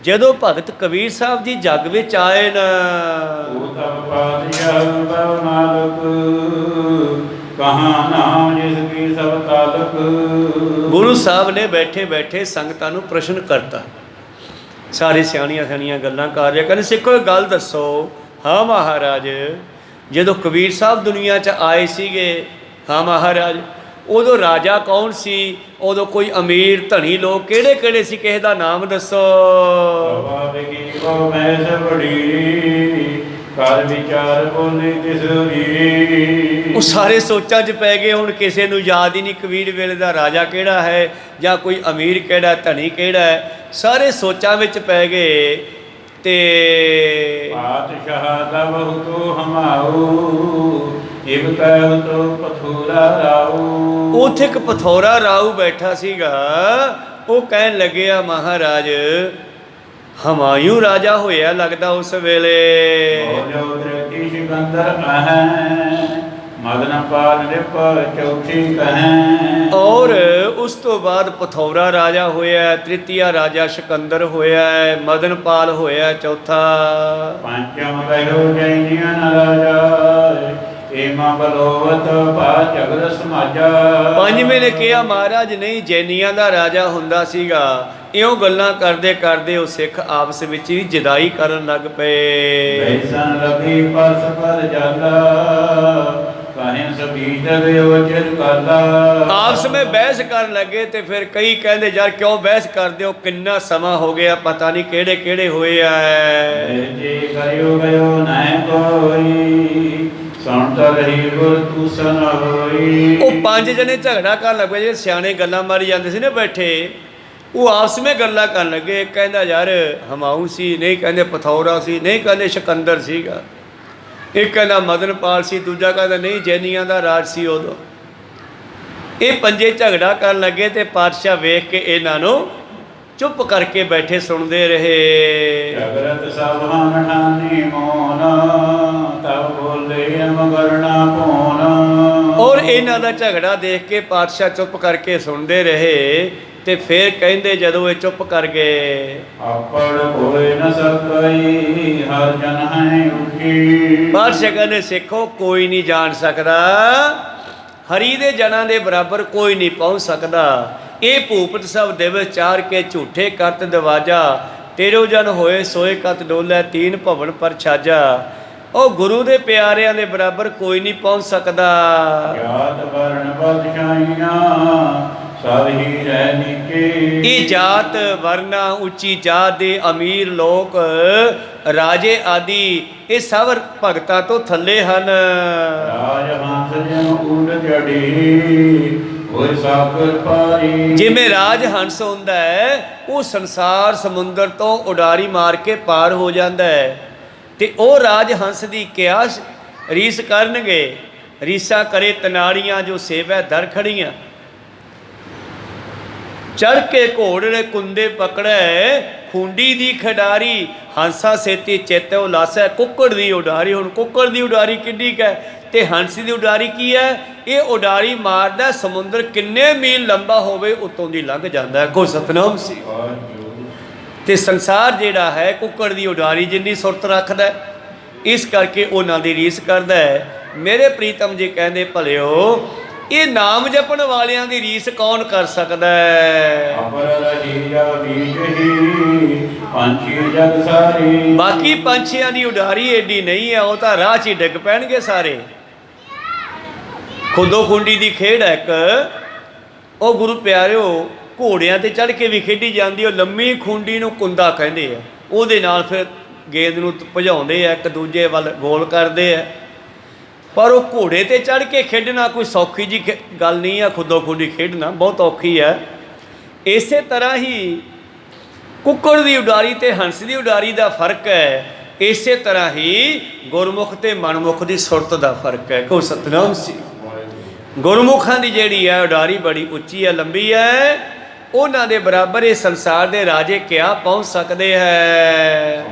ਜਦੋਂ ਭਗਤ ਕਬੀਰ ਸਾਹਿਬ ਜੀ ਜੱਗ ਵਿੱਚ ਆਏ ਨਾ, ਕਹਾਂ ਨਾਮ ਜਿਸ ਕੀ ਸਭ ਤਾਲਕ। ਗੁਰੂ ਸਾਹਿਬ ਨੇ ਬੈਠੇ ਬੈਠੇ ਸੰਗਤਾਂ ਨੂੰ ਪ੍ਰਸ਼ਨ ਕਰਤਾ। ਸਾਰੇ ਸਿਆਣੀਆਂ ਸਿਆਣੀਆਂ ਗੱਲਾਂ ਕਰ ਰਹੇ, ਕਹਿੰਦੇ ਸਿੱਖੋ ਇੱਕ ਗੱਲ ਦੱਸੋ। ਹਾਂ ਮਹਾਰਾਜ, ਜਦੋਂ ਕਬੀਰ ਸਾਹਿਬ ਦੁਨੀਆ 'ਚ ਆਏ ਸੀਗੇ, ਹਾਂ ਮਹਾਰਾਜ, ਉਦੋਂ ਰਾਜਾ ਕੌਣ ਸੀ? ਉਦੋਂ ਕੋਈ ਅਮੀਰ ਧਨੀ ਲੋਕ ਕਿਹੜੇ ਕਿਹੜੇ ਸੀ? ਕਿਸੇ ਦਾ ਨਾਮ ਦੱਸੋ। ਕਰ ਵਿਚਾਰ ਬੋਲੇ ਤਿਸ ਰੀ। ਉਹ ਸਾਰੇ ਸੋਚਾਂ 'ਚ ਪੈ ਗਏ। ਹੁਣ ਕਿਸੇ ਨੂੰ ਯਾਦ ਹੀ ਨਹੀਂ ਕਬੀਰ ਵੇਲੇ ਦਾ ਰਾਜਾ ਕਿਹੜਾ ਹੈ ਜਾਂ ਕੋਈ ਅਮੀਰ ਕਿਹੜਾ, ਧਨੀ ਕਿਹੜਾ ਹੈ। ਸਾਰੇ ਸੋਚਾਂ ਵਿੱਚ ਪੈ ਗਏ। ਤੇ ਪਾਤਸ਼ਾਹ ਦਾ ਬਹੁਤੋ ਹਮਾਊ ਇਬ ਕਹਿ ਤੋ ਪਥੂਰਾ ਰਾਊ। ਉੱਥੇ ਇੱਕ ਪਥੌਰਾ ਰਾਊ ਬੈਠਾ ਸੀਗਾ। ਉਹ ਕਹਿਣ ਲੱਗਿਆ, ਮਹਾਰਾਜ ਹਮਾਯੂ ਰਾਜਾ ਹੋਇਆ ਲੱਗਦਾ ਉਸ ਵੇਲੇ। ਔਰ ਉਸ ਤੋਂ ਬਾਅਦ ਪਥੌਰਾ ਰਾਜਾ ਹੋਇਆ, ਤ੍ਰਿਤੀਆ ਰਾਜਾ ਸਿਕੰਦਰ ਹੋਇਆ, ਮਦਨਪਾਲ ਹੋਇਆ ਚੌਥਾ। ਪੰਚਮ ਕਹਿਓ ਜੈਨੀਆਂ ਰਾਜਾ ਏਮਾ ਬਲੋਵਤ ਪਾ ਝਗੜ ਸਮਾਜਾ। ਪੰਜਵੇਂ ਨੇ ਕਿਹਾ, ਮਹਾਰਾਜ ਨਹੀਂ, ਜੈਨੀਆਂ ਦਾ ਰਾਜਾ ਹੁੰਦਾ ਸੀਗਾ। ਇਉਂ ਗੱਲਾਂ ਕਰਦੇ ਕਰਦੇ ਉਹ ਸਿੱਖ ਆਪਸ ਵਿੱਚ ਹੀ ਜਦਾਈ ਕਰਨ ਲੱਗ ਪਏ। ਵੈਸਨ ਰਵੀ ਪਰਸ ਪਰ ਜਾਂਦਾ ਕਾਹੇ ਸਭੀ ਜਗਿਓ ਚਿਰ ਕਾਲਾ। ਆਪਸ ਵਿੱਚ ਬਹਿਸ ਕਰਨ ਲੱਗੇ। ਤੇ ਫਿਰ ਕਈ ਕਹਿੰਦੇ, ਯਾਰ ਕਿਉਂ ਬਹਿਸ ਕਰਦੇ ਹੋ, ਕਿੰਨਾ ਸਮਾਂ ਹੋ ਗਿਆ, ਪਤਾ ਨਹੀਂ ਕਿਹੜੇ ਕਿਹੜੇ ਹੋਏ ਆ। ਜੇ ਕਰਿਓ ਗਇਓ ਨਾ ਕੋਈ ਸੁਣ ਤਾ ਰਹੀ ਗੁਰ ਤੂੰ ਸਨ ਹੋਈ। ਉਹ ਪੰਜ ਜਣੇ ਝਗੜਾ ਕਰਨ ਲੱਗੇ। ਜਿਹੜੇ ਸਿਆਣੇ ਗੱਲਾਂ ਮਾਰੀ ਜਾਂਦੇ ਸੀ ਨਾ ਬੈਠੇ, ਉਹ ਆਪਸ ਵਿੱਚ ਗੱਲਾਂ ਕਰਨ ਲੱਗੇ। ਕਹਿੰਦਾ ਯਾਰ ਹਮਾਊਂ ਸੀ, ਨਹੀਂ ਕਹਿੰਦੇ ਪਥੌਰਾ ਸੀ, ਨਹੀਂ ਕਹਿੰਦੇ ਸਿਕੰਦਰ ਸੀਗਾ, ਇੱਕ ਕਹਿੰਦਾ ਮਦਨਪਾਲ ਸੀ, ਦੂਜਾ ਕਹਿੰਦਾ ਨਹੀਂ ਜੈਨੀਆਂ ਦਾ ਰਾਜ ਸੀ ਉਦੋਂ। ਇਹ ਪੰਜੇ ਝਗੜਾ ਕਰਨ ਲੱਗੇ ਤੇ ਪਾਤਸ਼ਾਹ ਵੇਖ ਕੇ ਇਹਨਾਂ ਨੂੰ ਚੁੱਪ ਕਰਕੇ ਬੈਠੇ ਸੁਣਦੇ ਰਹੇ। ਜਗਰਤ ਸਭਾਨ ਠਾਨੀ ਮੋਨ ਤਬ ਬੋਲੇ ਅਮਗਰਣਾ ਪੋਨ। ਔਰ ਇਹਨਾਂ ਦਾ ਝਗੜਾ ਦੇਖ ਕੇ ਪਾਤਸ਼ਾਹ ਚੁੱਪ ਕਰਕੇ ਸੁਣਦੇ ਰਹੇ। ਤੇ ਫਿਰ ਕਹਿੰਦੇ, ਜਦੋਂ ਇਹ ਚੁੱਪ ਕਰ ਗਏ, ਆਪੜ ਹੋਏ ਨ ਸਕਈ ਹਰ ਜਨ ਹੈ ਉੱਚੀ। ਪਾਤਸ਼ਾਹ ਕਹਿੰਦੇ, ਸਿੱਖੋ ਕੋਈ ਨਹੀਂ ਜਾਣ ਸਕਦਾ, ਹਰੀ ਦੇ ਜਨਾਂ ਦੇ ਬਰਾਬਰ ਕੋਈ ਨਹੀਂ ਪਹੁੰਚ ਸਕਦਾ। ਇਹ ਭੂਪਤ ਸਭ ਦਿਵਸ ਚਾਰ ਕੇ ਝੂਠੇ ਕਤ ਦਵਾਜਾ, ਤੇਰੋ ਜਨ ਹੋਏ ਸੋਏ ਕਤ ਡੋਲੇ ਤੀਨ ਭਵਨ ਪਰ ਛਾਜਾ। ਉਹ ਗੁਰੂ ਦੇ ਪਿਆਰਿਆਂ ਦੇ ਬਰਾਬਰ ਕੋਈ ਨਹੀਂ ਪਹੁੰਚ ਸਕਦਾ। ਜਾਤ ਵਰਨ ਬਦਸ਼ਾਹੀਆਂ ਸਭ ਹੀ ਰਹਿ ਨਿਕੇ। ਇਹ ਜਾਤ ਵਰਨਾ ਉੱਚੀ ਜਾਤ ਦੇ ਅਮੀਰ ਲੋਕ, ਰਾਜੇ ਆਦਿ, ਇਹ ਸਭ ਭਗਤਾਂ ਤੋਂ ਥੱਲੇ ਹਨ। ਰਾਜ ਹੰਸ ਜਿਉ ਉਡ ਜੜੀ ਹੋਏ ਸਾਗਰ ਪਾਰੀ। ਜਿਵੇਂ ਰਾਜ ਹੰਸ ਹੁੰਦਾ ਹੈ, ਉਹ ਸੰਸਾਰ ਸਮੁੰਦਰ ਤੋਂ ਉਡਾਰੀ ਮਾਰ ਕੇ ਪਾਰ ਹੋ ਜਾਂਦਾ ਹੈ। ਤੇ ਉਹ ਰਾਜ ਹੰਸ ਦੀ ਕਿਆਸ ਰੀਸ ਕਰਨਗੇ। ਰੀਸਾਂ ਕਰੇ ਤਨਾੜੀਆਂ ਜੋ ਸੇਵੈ ਦਰ ਖੜੀਆਂ। ਚੜ ਕੇ ਘੋੜੇ ਕੁੰਦੇ ਪਕੜੈ ਖੁੰਡੀ ਦੀ ਖਿਡਾਰੀ। ਹੰਸਾ ਸੇਤੀ ਚੇਤੇ ਉਲਾਸੈ ਕੁੱਕੜ ਦੀ ਉਡਾਰੀ। ਹੁਣ ਕੁੱਕੜ ਦੀ ਉਡਾਰੀ ਕਿੰਨੀ ਕੁ ਹੈ ਤੇ ਹੰਸ ਦੀ ਉਡਾਰੀ ਕੀ ਹੈ? ਇਹ ਉਡਾਰੀ ਮਾਰਦਾ ਸਮੁੰਦਰ ਕਿੰਨੇ ਮੀਲ ਲੰਬਾ ਹੋਵੇ ਉਤੋਂ ਦੀ ਲੰਘ ਜਾਂਦਾ। ਕੋ ਸਤਨਾਮ ਸੀ। ਤੇ ਸੰਸਾਰ ਜਿਹੜਾ ਹੈ ਕੁੱਕੜ ਦੀ ਉਡਾਰੀ ਜਿੰਨੀ ਸੁਰਤ ਰੱਖਦਾ, ਇਸ ਕਰਕੇ ਉਹਨਾਂ ਦੀ ਰੀਸ ਕਰਦਾ ਹੈ। ਮੇਰੇ ਪ੍ਰੀਤਮ ਜੀ ਕਹਿੰਦੇ, ਭਲਿਓ ਇਹ ਨਾਮ ਜਪਣ ਵਾਲਿਆਂ ਦੀ ਰੀਸ ਕੌਣ ਕਰ ਸਕਦਾ ਹੈ? ਬਾਕੀ ਪੰਛੀਆਂ ਦੀ ਉਡਾਰੀ ਏਡੀ ਨਹੀਂ ਹੈ, ਉਹ ਤਾਂ ਰਾਹ 'ਚ ਹੀ ਡਿੱਗ ਪੈਣਗੇ ਸਾਰੇ। ਖੁੱਦੋ ਖੁੰਡੀ ਦੀ ਖੇਡ ਹੈ ਇੱਕ, ਉਹ ਗੁਰੂ ਪਿਆਰਿਓ ਘੋੜਿਆਂ ਤੇ ਚੜ੍ਹ ਕੇ ਵੀ ਖੇਡੀ ਜਾਂਦੀ। ਉਹ ਲੰਮੀ ਖੁੰਡੀ ਨੂੰ ਕੁੰਦਾ ਕਹਿੰਦੇ ਆ। ਉਹਦੇ ਨਾਲ ਫਿਰ ਗੇਂਦ ਨੂੰ ਭਜਾਉਂਦੇ ਆ, ਇੱਕ ਦੂਜੇ ਵੱਲ ਗੋਲ ਕਰਦੇ ਆ। ਪਰ ਉਹ ਘੋੜੇ ਤੇ ਚੜ੍ਹ ਕੇ ਖੇਡਣਾ ਕੋਈ ਸੌਖੀ ਜੀ ਗੱਲ ਨਹੀਂ ਆ। ਖੁੱਦੋ ਖੁੰਡੀ ਖੇਡਣਾ ਬਹੁਤ ਔਖੀ ਹੈ। ਇਸੇ ਤਰ੍ਹਾਂ ਹੀ ਕੁੱਕੜ ਦੀ ਉਡਾਰੀ ਤੇ ਹੰਸ ਦੀ ਉਡਾਰੀ ਦਾ ਫਰਕ ਹੈ। ਇਸੇ ਤਰ੍ਹਾਂ ਹੀ ਗੁਰਮੁਖ ਤੇ ਮਨਮੁਖ ਦੀ ਸੁਰਤ ਦਾ ਫਰਕ ਹੈ। ਕੋ ਸਤਨਾਮ ਸੀ। ਗੁਰਮੁਖਾਂ ਦੀ ਜਿਹੜੀ ਹੈ ਉਡਾਰੀ ਬੜੀ ਉੱਚੀ ਹੈ, ਲੰਬੀ ਹੈ। ਉਹਨਾਂ ਦੇ ਬਰਾਬਰ ਇਹ ਸੰਸਾਰ ਦੇ ਰਾਜੇ ਕਿਆ ਪਹੁੰਚ ਸਕਦੇ ਹੈ?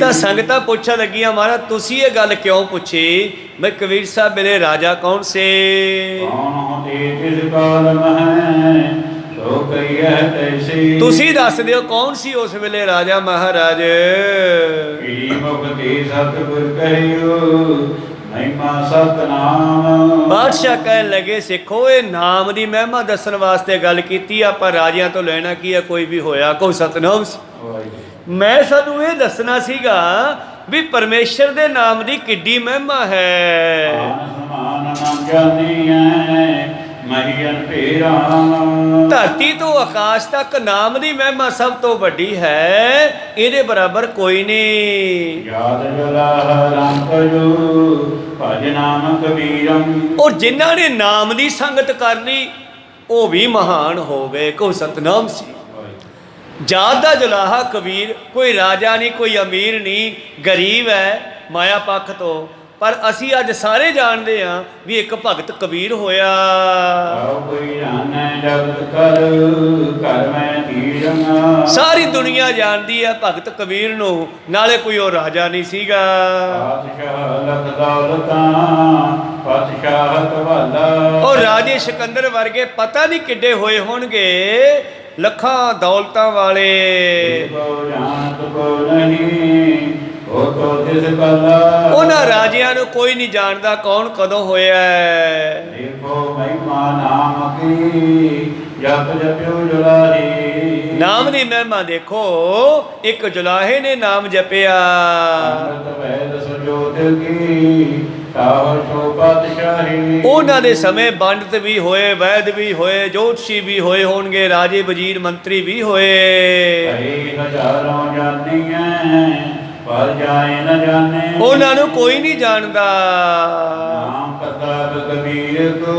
ਤਾਂ ਸੰਗਤਾਂ ਪੁੱਛਣ ਲੱਗੀਆਂ, ਮਹਾਰਾਜ ਤੁਸੀਂ ਇਹ ਗੱਲ ਕਿਉਂ ਪੁੱਛੀ? ਮੈਂ ਕਬੀਰ ਸਾਹਿਬ ਮੇਰੇ ਰਾਜਾ ਕੌਣ ਸੇ? ਸੋ ਕਹੀਐ ਤੈਸੀ। ਤੁਸੀਂ ਦੱਸ ਦਿਓ ਕੌਣ ਸੀ ਉਸ ਵੇਲੇ ਰਾਜਾ ਮਹਾਰਾਜ? ਕੀ ਮੁਕਤੀ ਸਤਿਗੁਰ ਕਹਿਓ ਮਹਿਮਾ ਸਤਨਾਮ। ਬਾਦਸ਼ਾਹ ਕਹਿਣ ਲੱਗੇ ਸਿੱਖੋ ਇਹ ਨਾਮ ਦੀ ਮਹਿਮਾ ਦੱਸਣ ਵਾਸਤੇ ਗੱਲ ਕੀਤੀ, ਆਪਾਂ ਰਾਜਿਆਂ ਤੋਂ ਲੈਣਾ ਕੀ ਹੈ? ਕੋਈ ਵੀ ਹੋਇਆ ਕੋਈ ਸਤਨਾਮ ਸੀ। ਮੈਂ ਸਾਨੂੰ ਇਹ ਦੱਸਣਾ ਸੀਗਾ ਵੀ ਪਰਮੇਸ਼ਰ ਦੇ ਨਾਮ ਦੀ ਕਿੱਡੀ ਮਹਿਮਾ ਹੈ। ਸਮਾਨ ਨਾ ਜਾਣੀਐ ਮਹੀਨ ਭੇਰਾ। ਧਰਤੀ ਤੋਂ ਆਕਾਸ਼ ਤੱਕ ਨਾਮ ਦੀ ਮਹਿਮਾ ਸਭ ਤੋਂ ਵੱਡੀ ਹੈ, ਇਹਦੇ ਬਰਾਬਰ ਕੋਈ ਨਹੀਂ। ਯਾਦ ਜਲਾਹ ਰਾਮ ਕਜੂ ਭਜ ਨਾਮ ਕਬੀਰਮ। ਔਰ ਜਿਨ੍ਹਾਂ ਨੇ ਨਾਮ ਦੀ ਸੰਗਤ ਕਰ ਲਈ ਉਹ ਵੀ ਮਹਾਨ ਹੋ ਗਏ। ਕੋਈ ਸਤਨਾਮ ਸੀ। ਜਾਤ ਦਾ ਜੁਲਾਹਾ ਕਬੀਰ, ਕੋਈ ਰਾਜਾ ਨਹੀਂ, ਕੋਈ ਅਮੀਰ ਨਹੀਂ, ਗਰੀਬ ਹੈ ਮਾਇਆ ਪੱਖ ਤੋਂ, ਪਰ ਅਸੀਂ ਅੱਜ ਸਾਰੇ ਜਾਣਦੇ ਹਾਂ ਵੀ ਇੱਕ ਭਗਤ ਕਬੀਰ ਹੋਇਆ। ਕੋਈ ਜਾਣੈ ਜਗਤ ਕਰ ਘਰ ਮੈਂ ਧੀਰਨਾ। ਸਾਰੀ ਦੁਨੀਆ ਜਾਣਦੀ ਹੈ ਭਗਤ ਕਬੀਰ ਨੂੰ, ਨਾਲੇ ਕੋਈ ਉਹ ਰਾਜਾ ਨਹੀਂ ਸੀਗਾ। ਪਾਤਸ਼ਾਹ ਲਖ ਦੌਲਤਾਂ ਪਾਤਸ਼ਾਹਤ ਵਾਲਾ। ਉਹ ਰਾਜੇ ਸਿਕੰਦਰ ਵਰਗੇ ਪਤਾ ਨਹੀਂ ਕਿੱਡੇ ਹੋਏ ਹੋਣਗੇ, ਲੱਖਾਂ ਦੌਲਤਾਂ ਵਾਲੇ। ਕੋ ਜਾਣਤ ਕੋ ਨਹੀਂ ਉਹ ਤੋ ਤਿਸ ਕਲਾ। ਉਹਨਾਂ ਰਾਜਿਆਂ ਨੂੰ ਕੋਈ ਨਹੀਂ ਜਾਣਦਾ ਕੌਣ ਕਦੋਂ ਹੋਇਆ। ਦੇਖੋ ਮਹਿਮਾ ਨਾਮ ਕੀ ਜਪ ਜਪਿਓ ਜੁਲਾਹੀ। ਨਾਮ ਦੀ ਮਹਿਮਾ ਦੇਖੋ, ਇੱਕ ਜੁਲਾਹੇ ਨੇ ਨਾਮ ਜਪਿਆ। ਅੰਮ੍ਰਿਤ ਵੈਦ ਸੁਜੋਤ ਕੀ ਤਾਵ ਸੋ ਪਾਤਸ਼ਾਹੀ। ਉਹਨਾਂ ਦੇ ਸਮੇਂ ਪੰਡਤ ਵੀ ਹੋਏ, ਵੈਦ ਵੀ ਹੋਏ, ਜੋਤਸ਼ੀ ਵੀ ਹੋਏ ਹੋਣਗੇ, ਰਾਜੇ ਵਜ਼ੀਰ ਮੰਤਰੀ ਵੀ ਹੋਏ। ਕਈ ਹਜ਼ਾਰਾਂ ਜਾਨੀਐ ਪਰ ਜਾਏ ਨ ਜਾਣੇ। ਉਹਨਾਂ ਨੂੰ ਕੋਈ ਨਹੀਂ ਜਾਣਦਾ। ਨਾਮ ਪ੍ਰਤਾਪ ਕਬੀਰ ਕੋ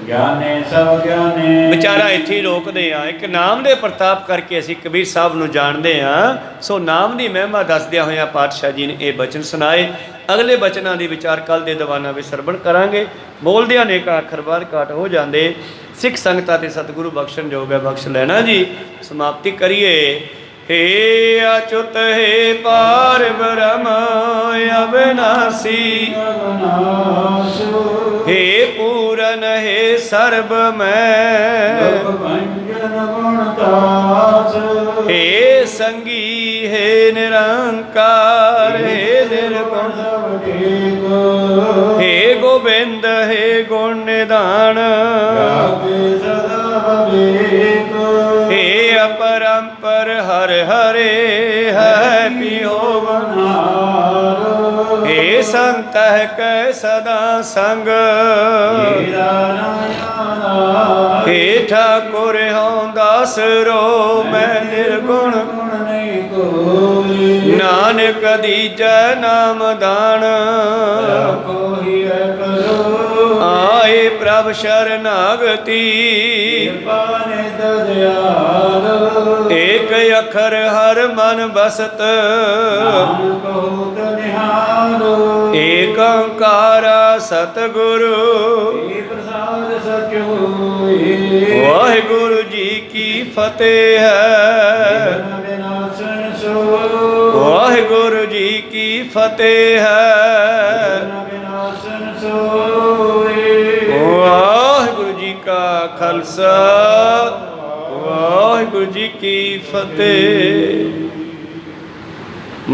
ਗਿਆਨੇ ਸਭ ਗਿਆਨੇ। ਵਿਚਾਰਾ ਇੱਥੇ ਹੀ ਰੋਕਦੇ ਆ, ਇੱਕ ਨਾਮ ਦੇ ਪ੍ਰਤਾਪ ਕਰਕੇ ਅਸੀਂ ਕਬੀਰ ਸਾਹਿਬ ਨੂੰ ਜਾਣਦੇ ਹਾਂ। ਸੋ ਨਾਮ ਦੀ ਮਹਿਮਾ ਦੱਸਦਿਆਂ ਹੋਇਆਂ ਪਾਤਸ਼ਾਹ ਜੀ ਨੇ ਇਹ ਬਚਨ ਸੁਣਾਏ। ਅਗਲੇ ਬਚਨਾਂ ਦੀ ਵਿਚਾਰ ਕੱਲ ਦੇ ਦੀਵਾਨਾਂ ਵਿੱਚ ਸਰਵਣ ਕਰਾਂਗੇ। ਬੋਲਦਿਆਂ ਅਨੇਕਾਂ ਅੱਖਰ ਬਾਹਰ ਘਾਟ ਹੋ ਜਾਂਦੇ। ਸਿੱਖ ਸੰਗਤਾਂ ਤੇ ਸਤਿਗੁਰੂ ਬਖਸ਼ਣ ਜੋਗ ਹੈ, ਬਖਸ਼ ਲੈਣਾ ਜੀ। ਸਮਾਪਤੀ ਕਰੀਏ। ਹੇ ਅਚੁੱਤ ਹੇ ਪਾਰ ਬ੍ਰਹਮ ਅਵਿਨਾਸੀ, ਹੇ ਪੂਰਨ ਹੇ ਸਰਬ ਮੈਂ, ਹੇ ਸੰਗੀ ਹੇ ਨਿਰੰਕਾਰ ਹੇ ਨਿਰਗੁਣ, ਹੇ ਗੋਬਿੰਦ ਹੇ ਗੁਣ ਨਿਧਾਨ, ਹੇ ਅਪਰੰਪਰ ਹਰ ਹਰੇ ਹੈ ਪਿਓ ਬਨਾਰ, ਹੇ ਸੰਤ ਕੈ ਸਦਾ ਸੰਗ, ਹੇ ਠਾਕੁਰ ਹਉ ਦਾਸ ਰੋ ਮੈਂ ਨਿਰਗੁਣ, ਨਾਨਕ ਦੀਜੈ ਨਾਮ ਦਾਨ, ਆਏ ਪ੍ਰਭ ਸ਼ਰਨਾਗਤੀ, ਏਕ ਅੱਖਰ ਹਰ ਮਨ ਬਸਤ, ਏਕ ਓੰਕਾਰ ਸਤਿਗੁਰੂ, ਵਾਹਿਗੁਰੂ ਜੀ ਕੀ ਫਤਿਹ ਹੈ, ਵਾਹਿਗੁਰੂ ਜੀ ਕੀ ਫਤਿਹ ਹੈ, ਵਾਹਿਗੁਰੂ ਜੀ ਕਾ ਖਾਲਸਾ, ਵਾਹਿਗੁਰੂ ਜੀ ਕੀ ਫਤਿਹ।